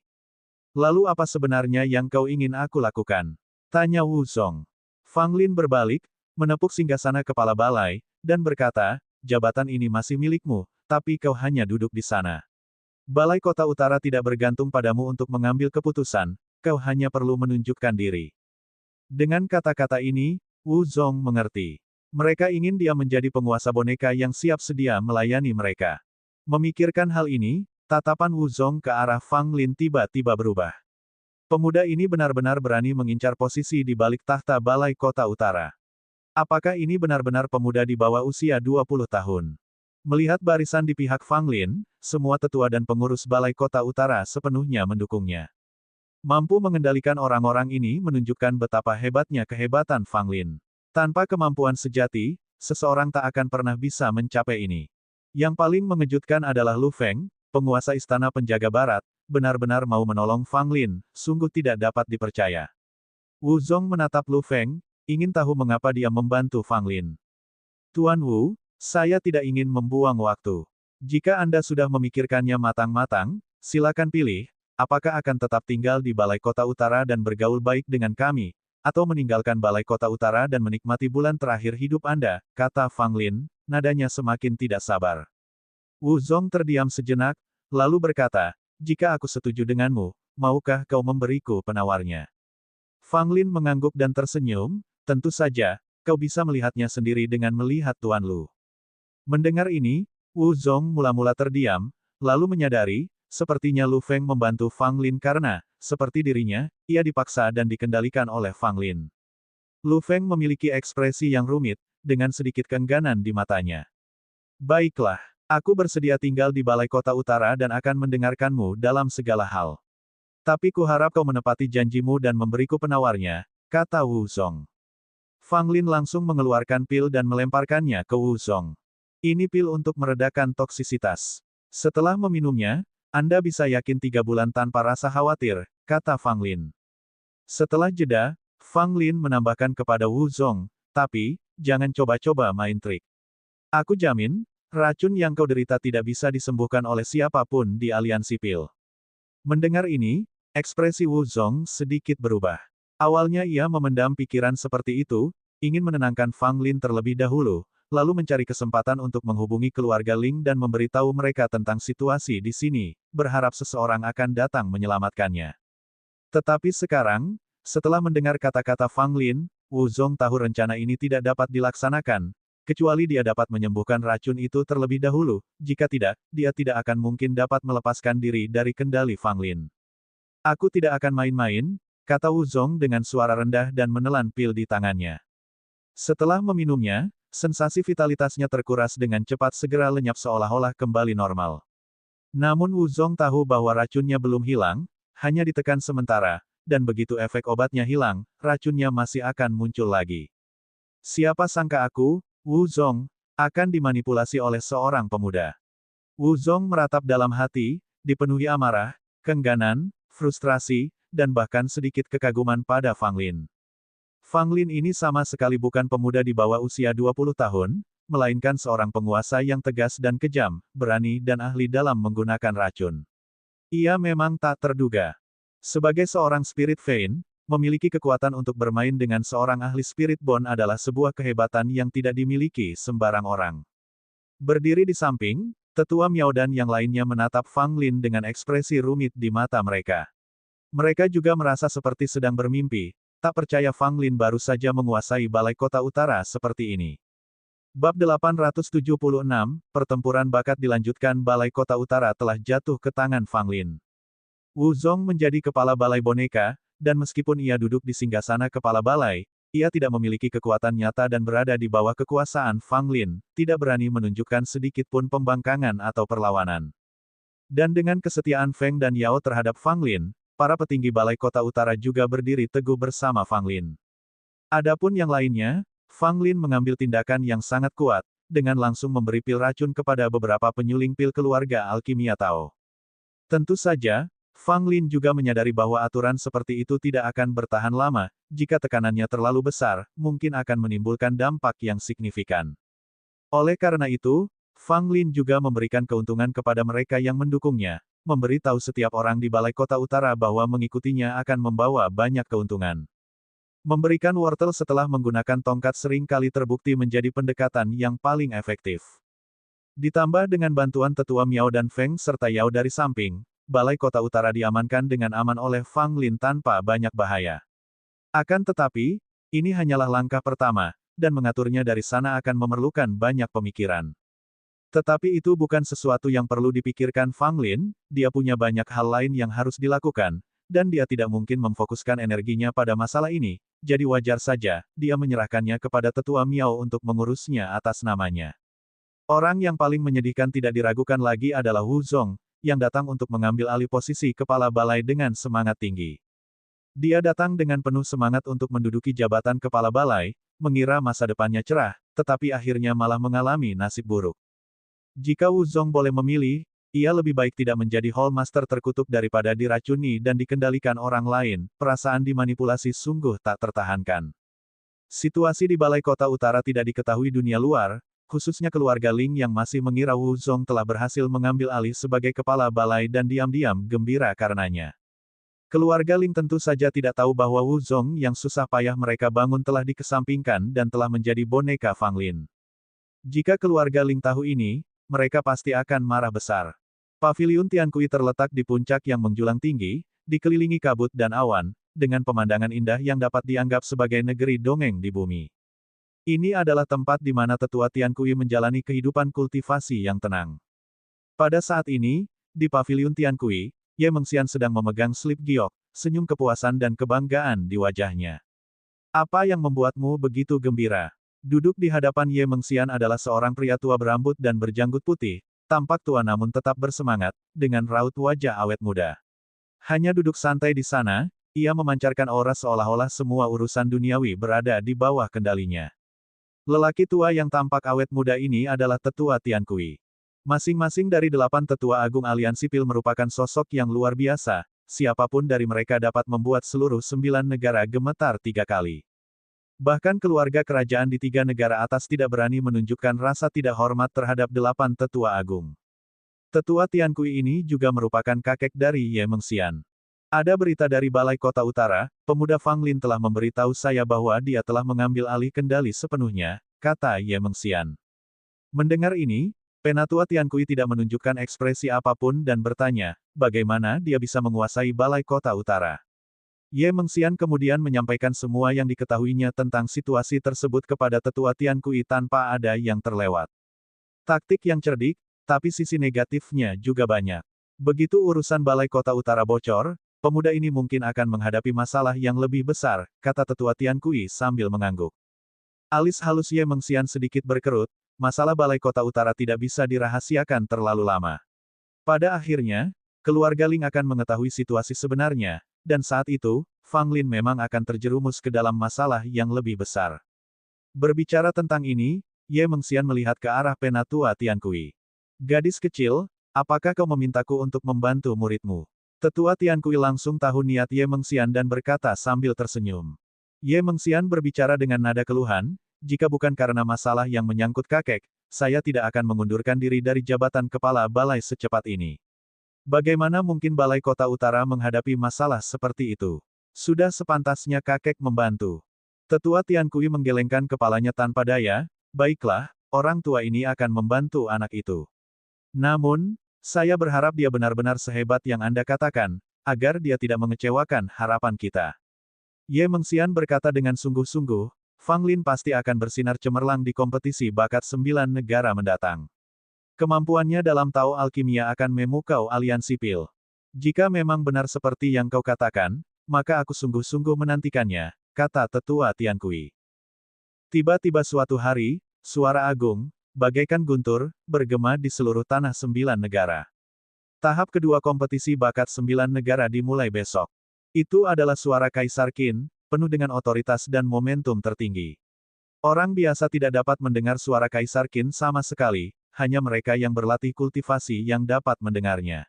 S1: Lalu apa sebenarnya yang kau ingin aku lakukan? Tanya Wu Zong. Fang Lin berbalik, menepuk singgasana kepala balai, dan berkata, jabatan ini masih milikmu, tapi kau hanya duduk di sana. Balai Kota Utara tidak bergantung padamu untuk mengambil keputusan, kau hanya perlu menunjukkan diri. Dengan kata-kata ini, Wu Zong mengerti. Mereka ingin dia menjadi penguasa boneka yang siap sedia melayani mereka. Memikirkan hal ini, tatapan Wu Zong ke arah Fang Lin tiba-tiba berubah. Pemuda ini benar-benar berani mengincar posisi di balik tahta Balai Kota Utara. Apakah ini benar-benar pemuda di bawah usia 20 tahun? Melihat barisan di pihak Fang Lin, semua tetua dan pengurus Balai Kota Utara sepenuhnya mendukungnya. Mampu mengendalikan orang-orang ini menunjukkan betapa hebatnya kehebatan Fang Lin. Tanpa kemampuan sejati, seseorang tak akan pernah bisa mencapai ini. Yang paling mengejutkan adalah Lu Feng, penguasa Istana Penjaga Barat, benar-benar mau menolong Fang Lin, sungguh tidak dapat dipercaya. Wu Zong menatap Lu Feng, ingin tahu mengapa dia membantu Fang Lin. Tuan Wu, saya tidak ingin membuang waktu. Jika Anda sudah memikirkannya matang-matang, silakan pilih, apakah akan tetap tinggal di Balai Kota Utara dan bergaul baik dengan kami, atau meninggalkan Balai Kota Utara dan menikmati bulan terakhir hidup Anda, kata Fang Lin, nadanya semakin tidak sabar. Wu Zong terdiam sejenak, lalu berkata, jika aku setuju denganmu, maukah kau memberiku penawarnya? Fang Lin mengangguk dan tersenyum, tentu saja, kau bisa melihatnya sendiri dengan melihat Tuan Lu. Mendengar ini, Wu Zong mula-mula terdiam, lalu menyadari, sepertinya Lu Feng membantu Fang Lin karena, seperti dirinya, ia dipaksa dan dikendalikan oleh Fang Lin. Lu Feng memiliki ekspresi yang rumit, dengan sedikit keengganan di matanya. Baiklah, aku bersedia tinggal di Balai Kota Utara dan akan mendengarkanmu dalam segala hal. Tapi kuharap kau menepati janjimu dan memberiku penawarnya, kata Wu Zong. Fang Lin langsung mengeluarkan pil dan melemparkannya ke Wu Zong. Ini pil untuk meredakan toksisitas. Setelah meminumnya, Anda bisa yakin 3 bulan tanpa rasa khawatir, kata Fang Lin. Setelah jeda, Fang Lin menambahkan kepada Wu Zong, tapi, jangan coba-coba main trik. Aku jamin, racun yang kau derita tidak bisa disembuhkan oleh siapapun di aliansi pil. Mendengar ini, ekspresi Wu Zong sedikit berubah. Awalnya ia memendam pikiran seperti itu, ingin menenangkan Fang Lin terlebih dahulu, lalu mencari kesempatan untuk menghubungi keluarga Ling dan memberitahu mereka tentang situasi di sini, berharap seseorang akan datang menyelamatkannya. Tetapi sekarang, setelah mendengar kata-kata Fang Lin, Wu Zong tahu rencana ini tidak dapat dilaksanakan, kecuali dia dapat menyembuhkan racun itu terlebih dahulu, jika tidak, dia tidak akan mungkin dapat melepaskan diri dari kendali Fang Lin. Aku tidak akan main-main, kata Wu Zong dengan suara rendah dan menelan pil di tangannya. Setelah meminumnya, sensasi vitalitasnya terkuras dengan cepat segera lenyap seolah-olah kembali normal. Namun Wu Zong tahu bahwa racunnya belum hilang, hanya ditekan sementara, dan begitu efek obatnya hilang, racunnya masih akan muncul lagi. Siapa sangka aku, Wu Zong, akan dimanipulasi oleh seorang pemuda. Wu Zong meratap dalam hati, dipenuhi amarah, keengganan, frustrasi, dan bahkan sedikit kekaguman pada Fang Lin. Fang Lin ini sama sekali bukan pemuda di bawah usia 20 tahun, melainkan seorang penguasa yang tegas dan kejam, berani dan ahli dalam menggunakan racun. Ia memang tak terduga. Sebagai seorang Spirit Vane, memiliki kekuatan untuk bermain dengan seorang ahli Spirit Bond adalah sebuah kehebatan yang tidak dimiliki sembarang orang. Berdiri di samping, tetua Miao dan yang lainnya menatap Fang Lin dengan ekspresi rumit di mata mereka. Mereka juga merasa seperti sedang bermimpi, tak percaya Fang Lin baru saja menguasai Balai Kota Utara seperti ini. Bab 876, Pertempuran Bakat dilanjutkan. Balai Kota Utara telah jatuh ke tangan Fang Lin. Wu Zong menjadi kepala Balai Boneka, dan meskipun ia duduk di singgasana kepala balai, ia tidak memiliki kekuatan nyata dan berada di bawah kekuasaan Fang Lin, tidak berani menunjukkan sedikit pun pembangkangan atau perlawanan. Dan dengan kesetiaan Feng dan Yao terhadap Fang Lin, para petinggi balai kota utara juga berdiri teguh bersama Fang Lin. Adapun yang lainnya, Fang Lin mengambil tindakan yang sangat kuat, dengan langsung memberi pil racun kepada beberapa penyuling pil keluarga alkimia Tao. Tentu saja, Fang Lin juga menyadari bahwa aturan seperti itu tidak akan bertahan lama, jika tekanannya terlalu besar, mungkin akan menimbulkan dampak yang signifikan. Oleh karena itu, Fang Lin juga memberikan keuntungan kepada mereka yang mendukungnya, memberi tahu setiap orang di balai kota utara bahwa mengikutinya akan membawa banyak keuntungan. Memberikan wortel setelah menggunakan tongkat sering kali terbukti menjadi pendekatan yang paling efektif. Ditambah dengan bantuan tetua Miao dan Feng serta Yao dari samping, balai kota utara diamankan dengan aman oleh Fang Lin tanpa banyak bahaya. Akan tetapi, ini hanyalah langkah pertama, dan mengaturnya dari sana akan memerlukan banyak pemikiran. Tetapi itu bukan sesuatu yang perlu dipikirkan Fang Lin, dia punya banyak hal lain yang harus dilakukan, dan dia tidak mungkin memfokuskan energinya pada masalah ini, jadi wajar saja, dia menyerahkannya kepada tetua Miao untuk mengurusnya atas namanya. Orang yang paling menyedihkan tidak diragukan lagi adalah Wu Zong, yang datang untuk mengambil alih posisi kepala balai dengan semangat tinggi. Dia datang dengan penuh semangat untuk menduduki jabatan kepala balai, mengira masa depannya cerah, tetapi akhirnya malah mengalami nasib buruk. Jika Wu Zong boleh memilih, ia lebih baik tidak menjadi Hall Master terkutuk daripada diracuni dan dikendalikan orang lain, perasaan dimanipulasi sungguh tak tertahankan. Situasi di balai kota utara tidak diketahui dunia luar, khususnya keluarga Ling yang masih mengira Wu Zong telah berhasil mengambil alih sebagai kepala balai dan diam-diam gembira karenanya. Keluarga Ling tentu saja tidak tahu bahwa Wu Zong yang susah payah mereka bangun telah dikesampingkan dan telah menjadi boneka Fang Lin. Jika keluarga Ling tahu ini, mereka pasti akan marah besar. Paviliun Tiankui terletak di puncak yang menjulang tinggi, dikelilingi kabut dan awan, dengan pemandangan indah yang dapat dianggap sebagai negeri dongeng di bumi. Ini adalah tempat di mana tetua Tiankui menjalani kehidupan kultivasi yang tenang. Pada saat ini, di Paviliun Tiankui, Ye Mengxian sedang memegang slip giok, senyum kepuasan dan kebanggaan di wajahnya. Apa yang membuatmu begitu gembira? Duduk di hadapan Ye Mengxian adalah seorang pria tua berambut dan berjanggut putih, tampak tua namun tetap bersemangat, dengan raut wajah awet muda. Hanya duduk santai di sana, ia memancarkan aura seolah-olah semua urusan duniawi berada di bawah kendalinya. Lelaki tua yang tampak awet muda ini adalah tetua Tiankui. Masing-masing dari 8 tetua agung aliansi Pil merupakan sosok yang luar biasa, siapapun dari mereka dapat membuat seluruh 9 negara gemetar 3 kali. Bahkan keluarga kerajaan di 3 negara atas tidak berani menunjukkan rasa tidak hormat terhadap 8 tetua agung. Tetua Tiankui ini juga merupakan kakek dari Ye Mengxian. Ada berita dari Balai Kota Utara, pemuda Fang Lin telah memberitahu saya bahwa dia telah mengambil alih kendali sepenuhnya, kata Ye Mengxian. Mendengar ini, Penatua Tiankui tidak menunjukkan ekspresi apapun dan bertanya, bagaimana dia bisa menguasai Balai Kota Utara. Ye Mengxian kemudian menyampaikan semua yang diketahuinya tentang situasi tersebut kepada Tetua Tiankui tanpa ada yang terlewat. Taktik yang cerdik, tapi sisi negatifnya juga banyak. Begitu urusan Balai Kota Utara bocor, pemuda ini mungkin akan menghadapi masalah yang lebih besar, kata Tetua Tiankui sambil mengangguk. Alis halus Ye Mengxian sedikit berkerut, masalah Balai Kota Utara tidak bisa dirahasiakan terlalu lama. Pada akhirnya, keluarga Ling akan mengetahui situasi sebenarnya, dan saat itu, Fang Lin memang akan terjerumus ke dalam masalah yang lebih besar. Berbicara tentang ini, Ye Mengxian melihat ke arah Penatua Tiankui. Gadis kecil, apakah kau memintaku untuk membantu muridmu? Tetua Tiankui langsung tahu niat Ye Mengxian dan berkata sambil tersenyum. Ye Mengxian berbicara dengan nada keluhan, jika bukan karena masalah yang menyangkut kakek, saya tidak akan mengundurkan diri dari jabatan kepala balai secepat ini. Bagaimana mungkin Balai Kota Utara menghadapi masalah seperti itu? Sudah sepantasnya kakek membantu. Tetua Tiankui menggelengkan kepalanya tanpa daya, baiklah, orang tua ini akan membantu anak itu. Namun, saya berharap dia benar-benar sehebat yang Anda katakan, agar dia tidak mengecewakan harapan kita. Ye Mengxian berkata dengan sungguh-sungguh, Fang Lin pasti akan bersinar cemerlang di kompetisi bakat 9 negara mendatang. Kemampuannya dalam Tao Alkimia akan memukau aliansi Pil. Jika memang benar seperti yang kau katakan, maka aku sungguh-sungguh menantikannya, kata tetua Tiankui. Tiba-tiba suatu hari, suara agung, bagaikan guntur, bergema di seluruh tanah 9 negara. Tahap kedua kompetisi bakat 9 negara dimulai besok. Itu adalah suara Kaisar Qin, penuh dengan otoritas dan momentum tertinggi. Orang biasa tidak dapat mendengar suara Kaisar Qin sama sekali, hanya mereka yang berlatih kultivasi yang dapat mendengarnya.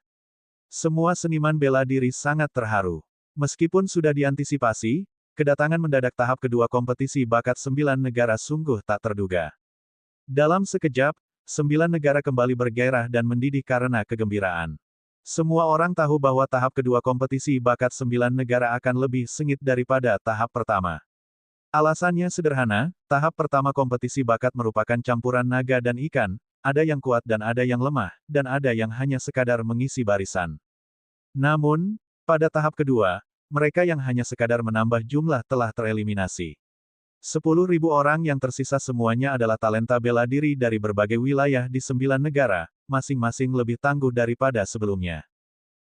S1: Semua seniman bela diri sangat terharu. Meskipun sudah diantisipasi, kedatangan mendadak tahap kedua kompetisi bakat 9 negara sungguh tak terduga. Dalam sekejap, 9 negara kembali bergairah dan mendidih karena kegembiraan. Semua orang tahu bahwa tahap kedua kompetisi bakat 9 negara akan lebih sengit daripada tahap pertama. Alasannya sederhana, tahap pertama kompetisi bakat merupakan campuran naga dan ikan, ada yang kuat dan ada yang lemah, dan ada yang hanya sekadar mengisi barisan. Namun, pada tahap kedua, mereka yang hanya sekadar menambah jumlah telah tereliminasi. 10.000 orang yang tersisa semuanya adalah talenta bela diri dari berbagai wilayah di 9 negara, masing-masing lebih tangguh daripada sebelumnya.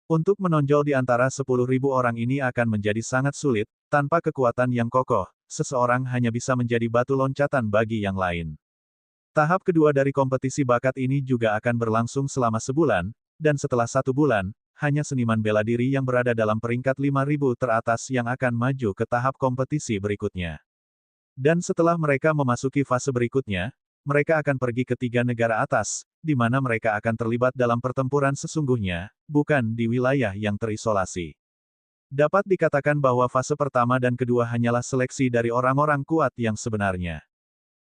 S1: Untuk menonjol di antara 10.000 orang ini akan menjadi sangat sulit, tanpa kekuatan yang kokoh, seseorang hanya bisa menjadi batu loncatan bagi yang lain. Tahap kedua dari kompetisi bakat ini juga akan berlangsung selama sebulan, dan setelah 1 bulan, hanya seniman bela diri yang berada dalam peringkat 5.000 teratas yang akan maju ke tahap kompetisi berikutnya. Dan setelah mereka memasuki fase berikutnya, mereka akan pergi ke 3 negara atas, di mana mereka akan terlibat dalam pertempuran sesungguhnya, bukan di wilayah yang terisolasi. Dapat dikatakan bahwa fase pertama dan kedua hanyalah seleksi dari orang-orang kuat yang sebenarnya.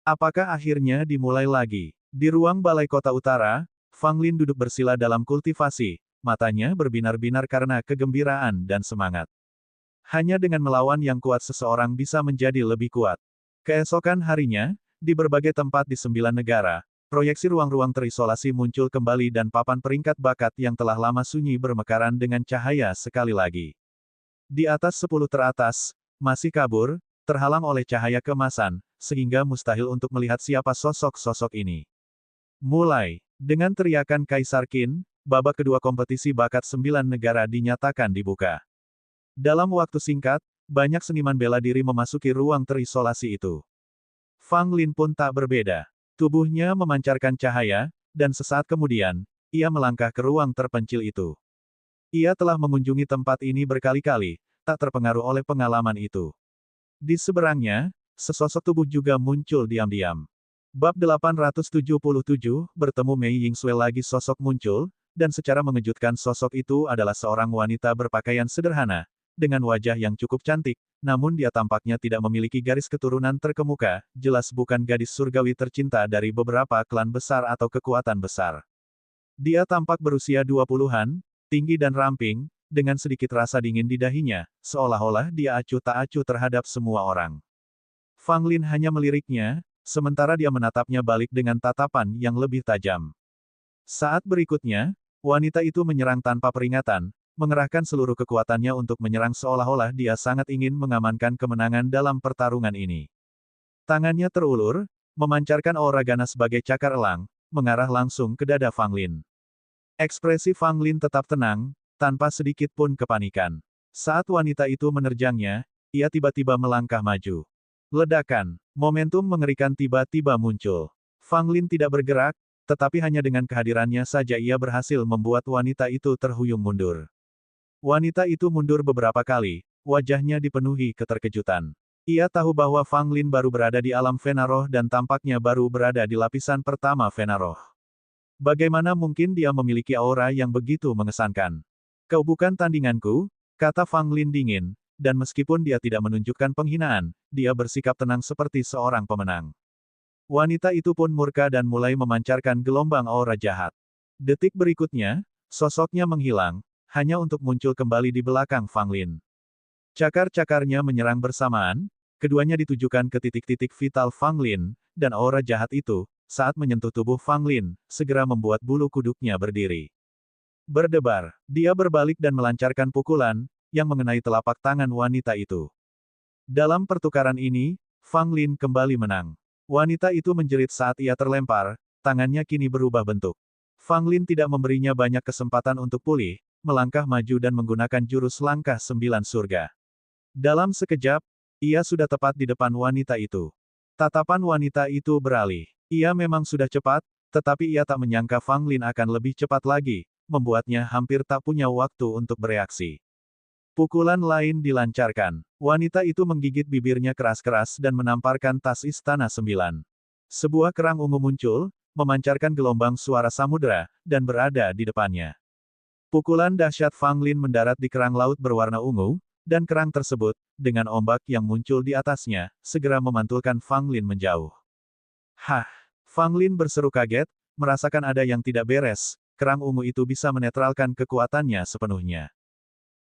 S1: Apakah akhirnya dimulai lagi? Di ruang balai kota utara, Fang Lin duduk bersila dalam kultivasi, matanya berbinar-binar karena kegembiraan dan semangat. Hanya dengan melawan yang kuat seseorang bisa menjadi lebih kuat. Keesokan harinya, di berbagai tempat di 9 negara, proyeksi ruang-ruang terisolasi muncul kembali dan papan peringkat bakat yang telah lama sunyi bermekaran dengan cahaya sekali lagi. Di atas 10 teratas, masih kabur, terhalang oleh cahaya kemasan, sehingga mustahil untuk melihat siapa sosok-sosok ini. Mulai, dengan teriakan Kaisar Qin, babak kedua kompetisi bakat 9 negara dinyatakan dibuka. Dalam waktu singkat, banyak seniman bela diri memasuki ruang terisolasi itu. Fang Lin pun tak berbeda. Tubuhnya memancarkan cahaya, dan sesaat kemudian, ia melangkah ke ruang terpencil itu. Ia telah mengunjungi tempat ini berkali-kali, tak terpengaruh oleh pengalaman itu. Di seberangnya, sesosok tubuh juga muncul diam-diam. Bab 877, bertemu Mei Yingsue lagi sosok muncul, dan secara mengejutkan sosok itu adalah seorang wanita berpakaian sederhana, dengan wajah yang cukup cantik, namun dia tampaknya tidak memiliki garis keturunan terkemuka, jelas bukan gadis surgawi tercinta dari beberapa klan besar atau kekuatan besar. Dia tampak berusia 20-an, tinggi dan ramping, dengan sedikit rasa dingin di dahinya, seolah-olah dia acuh tak acuh terhadap semua orang. Fang Lin hanya meliriknya, sementara dia menatapnya balik dengan tatapan yang lebih tajam. Saat berikutnya, wanita itu menyerang tanpa peringatan, mengerahkan seluruh kekuatannya untuk menyerang seolah-olah dia sangat ingin mengamankan kemenangan dalam pertarungan ini. Tangannya terulur, memancarkan aura ganas sebagai cakar elang, mengarah langsung ke dada Fang Lin. Ekspresi Fang Lin tetap tenang, tanpa sedikit pun kepanikan. Saat wanita itu menerjangnya, ia tiba-tiba melangkah maju. Ledakan, momentum mengerikan tiba-tiba muncul. Fang Lin tidak bergerak, tetapi hanya dengan kehadirannya saja ia berhasil membuat wanita itu terhuyung mundur. Wanita itu mundur beberapa kali, wajahnya dipenuhi keterkejutan. Ia tahu bahwa Fang Lin baru berada di alam Venaroh dan tampaknya baru berada di lapisan pertama Venaroh. Bagaimana mungkin dia memiliki aura yang begitu mengesankan? Kau bukan tandinganku, kata Fang Lin dingin, dan meskipun dia tidak menunjukkan penghinaan, dia bersikap tenang seperti seorang pemenang. Wanita itu pun murka dan mulai memancarkan gelombang aura jahat. Detik berikutnya, sosoknya menghilang, hanya untuk muncul kembali di belakang Fang Lin. Cakar-cakarnya menyerang bersamaan, keduanya ditujukan ke titik-titik vital Fang Lin, dan aura jahat itu, saat menyentuh tubuh Fang Lin, segera membuat bulu kuduknya berdiri. Berdebar, dia berbalik dan melancarkan pukulan, yang mengenai telapak tangan wanita itu. Dalam pertukaran ini, Fang Lin kembali menang. Wanita itu menjerit saat ia terlempar, tangannya kini berubah bentuk. Fang Lin tidak memberinya banyak kesempatan untuk pulih, melangkah maju dan menggunakan jurus langkah 9 surga. Dalam sekejap, ia sudah tepat di depan wanita itu. Tatapan wanita itu beralih. Ia memang sudah cepat, tetapi ia tak menyangka Fang Lin akan lebih cepat lagi, membuatnya hampir tak punya waktu untuk bereaksi. Pukulan lain dilancarkan. Wanita itu menggigit bibirnya keras-keras dan menamparkan tas Istana Sembilan. Sebuah kerang ungu muncul, memancarkan gelombang suara samudera, dan berada di depannya. Pukulan dahsyat Fang Lin mendarat di kerang laut berwarna ungu, dan kerang tersebut, dengan ombak yang muncul di atasnya, segera memantulkan Fang Lin menjauh. Hah! Fang Lin berseru kaget, merasakan ada yang tidak beres, kerang ungu itu bisa menetralkan kekuatannya sepenuhnya.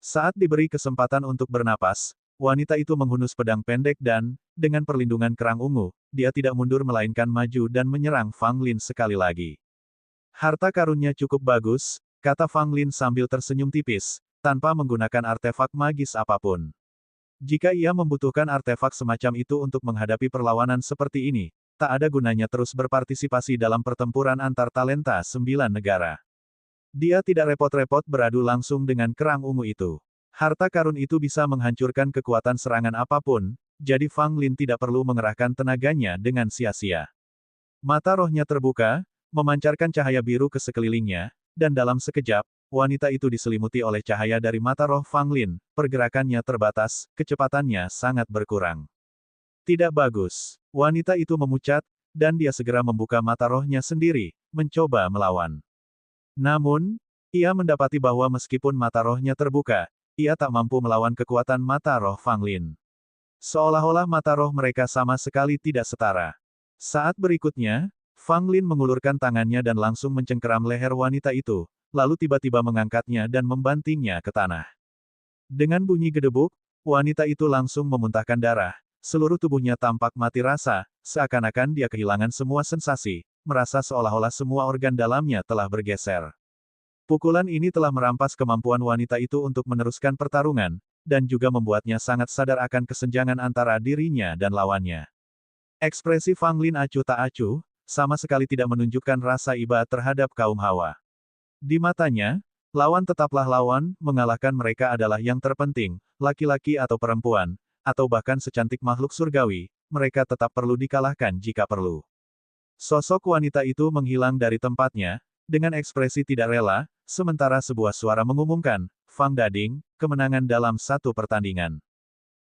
S1: Saat diberi kesempatan untuk bernapas, wanita itu menghunus pedang pendek dan, dengan perlindungan kerang ungu, dia tidak mundur melainkan maju dan menyerang Fang Lin sekali lagi. Harta karunnya cukup bagus, kata Fang Lin sambil tersenyum tipis, tanpa menggunakan artefak magis apapun. Jika ia membutuhkan artefak semacam itu untuk menghadapi perlawanan seperti ini, tak ada gunanya terus berpartisipasi dalam pertempuran antar talenta 9 negara. Dia tidak repot-repot beradu langsung dengan kerang ungu itu. Harta karun itu bisa menghancurkan kekuatan serangan apapun, jadi Fang Lin tidak perlu mengerahkan tenaganya dengan sia-sia. Mata rohnya terbuka, memancarkan cahaya biru ke sekelilingnya, dan dalam sekejap, wanita itu diselimuti oleh cahaya dari mata roh Fang Lin, pergerakannya terbatas, kecepatannya sangat berkurang. Tidak bagus. Wanita itu memucat, dan dia segera membuka mata rohnya sendiri, mencoba melawan. Namun, ia mendapati bahwa meskipun mata rohnya terbuka, ia tak mampu melawan kekuatan mata roh Fang Lin. Seolah-olah mata roh mereka sama sekali tidak setara. Saat berikutnya, Fang Lin mengulurkan tangannya dan langsung mencengkeram leher wanita itu, lalu tiba-tiba mengangkatnya dan membantingnya ke tanah. Dengan bunyi gedebuk, wanita itu langsung memuntahkan darah, seluruh tubuhnya tampak mati rasa, seakan-akan dia kehilangan semua sensasi, merasa seolah-olah semua organ dalamnya telah bergeser. Pukulan ini telah merampas kemampuan wanita itu untuk meneruskan pertarungan, dan juga membuatnya sangat sadar akan kesenjangan antara dirinya dan lawannya. Ekspresi Fang Lin acuh tak acuh, sama sekali tidak menunjukkan rasa iba terhadap kaum Hawa. Di matanya, lawan tetaplah lawan, mengalahkan mereka adalah yang terpenting, laki-laki atau perempuan, atau bahkan secantik makhluk surgawi, mereka tetap perlu dikalahkan jika perlu. Sosok wanita itu menghilang dari tempatnya, dengan ekspresi tidak rela, sementara sebuah suara mengumumkan, Fang Dading, kemenangan dalam satu pertandingan.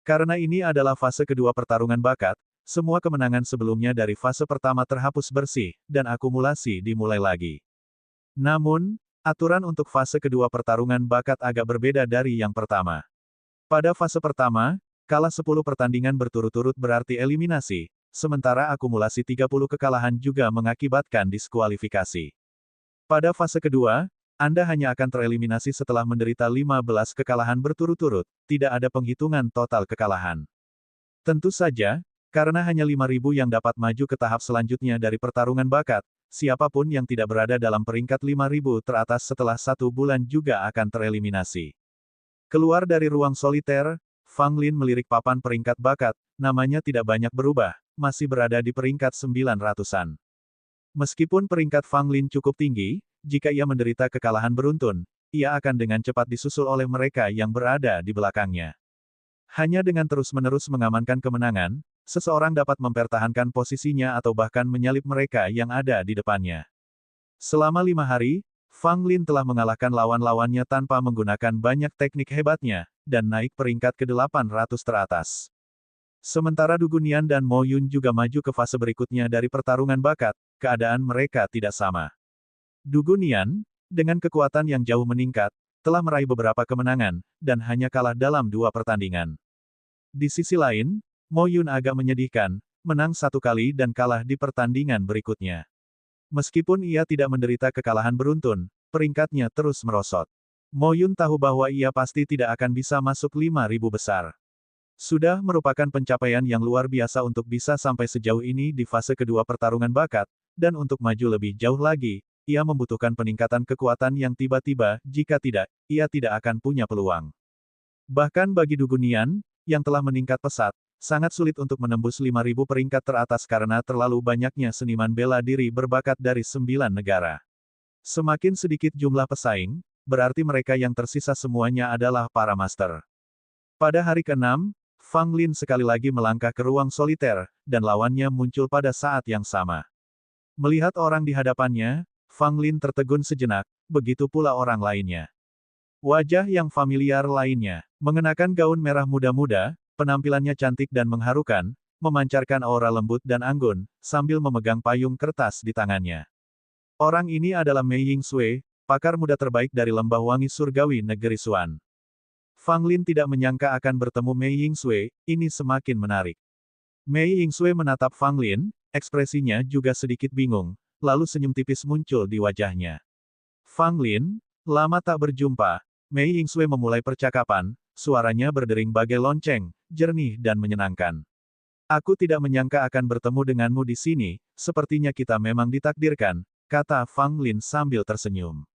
S1: Karena ini adalah fase kedua pertarungan bakat, semua kemenangan sebelumnya dari fase pertama terhapus bersih, dan akumulasi dimulai lagi. Namun, aturan untuk fase kedua pertarungan bakat agak berbeda dari yang pertama. Pada fase pertama, kalah 10 pertandingan berturut-turut berarti eliminasi, sementara akumulasi 30 kekalahan juga mengakibatkan diskualifikasi. Pada fase kedua, Anda hanya akan tereliminasi setelah menderita 15 kekalahan berturut-turut, tidak ada penghitungan total kekalahan. Tentu saja, karena hanya 5.000 yang dapat maju ke tahap selanjutnya dari pertarungan bakat, siapapun yang tidak berada dalam peringkat 5.000 teratas setelah 1 bulan juga akan tereliminasi. Keluar dari ruang soliter, Fang Lin melirik papan peringkat bakat, namanya tidak banyak berubah, masih berada di peringkat 900-an. Meskipun peringkat Fang Lin cukup tinggi, jika ia menderita kekalahan beruntun, ia akan dengan cepat disusul oleh mereka yang berada di belakangnya. Hanya dengan terus-menerus mengamankan kemenangan, seseorang dapat mempertahankan posisinya atau bahkan menyalip mereka yang ada di depannya. Selama 5 hari, Fang Lin telah mengalahkan lawan-lawannya tanpa menggunakan banyak teknik hebatnya, dan naik peringkat ke-800 teratas. Sementara Du Gunian dan Mo Yun juga maju ke fase berikutnya dari pertarungan bakat, keadaan mereka tidak sama. Du Gunian, dengan kekuatan yang jauh meningkat, telah meraih beberapa kemenangan, dan hanya kalah dalam 2 pertandingan. Di sisi lain, Mo Yun agak menyedihkan, menang 1 kali dan kalah di pertandingan berikutnya. Meskipun ia tidak menderita kekalahan beruntun, peringkatnya terus merosot. Mo Yun tahu bahwa ia pasti tidak akan bisa masuk 5.000 besar. Sudah merupakan pencapaian yang luar biasa untuk bisa sampai sejauh ini di fase kedua pertarungan bakat, dan untuk maju lebih jauh lagi, ia membutuhkan peningkatan kekuatan yang tiba-tiba, jika tidak, ia tidak akan punya peluang. Bahkan bagi Du Gunian, yang telah meningkat pesat, sangat sulit untuk menembus 5.000 peringkat teratas karena terlalu banyaknya seniman bela diri berbakat dari 9 negara. Semakin sedikit jumlah pesaing, berarti mereka yang tersisa semuanya adalah para master. Pada hari ke-6, Fang Lin sekali lagi melangkah ke ruang soliter, dan lawannya muncul pada saat yang sama. Melihat orang di hadapannya, Fang Lin tertegun sejenak, begitu pula orang lainnya. Wajah yang familiar lainnya, mengenakan gaun merah muda-muda, penampilannya cantik dan mengharukan, memancarkan aura lembut dan anggun, sambil memegang payung kertas di tangannya. Orang ini adalah Mei Yingsui, pakar muda terbaik dari Lembah Wangi Surgawi Negeri Suan. Fang Lin tidak menyangka akan bertemu Mei Yingsui, ini semakin menarik. Mei Yingsui menatap Fang Lin, ekspresinya juga sedikit bingung, lalu senyum tipis muncul di wajahnya. Fang Lin, lama tak berjumpa. Mei Yingsui memulai percakapan, suaranya berdering bagai lonceng, jernih dan menyenangkan. Aku tidak menyangka akan bertemu denganmu di sini, sepertinya kita memang ditakdirkan, kata Fang Lin sambil tersenyum.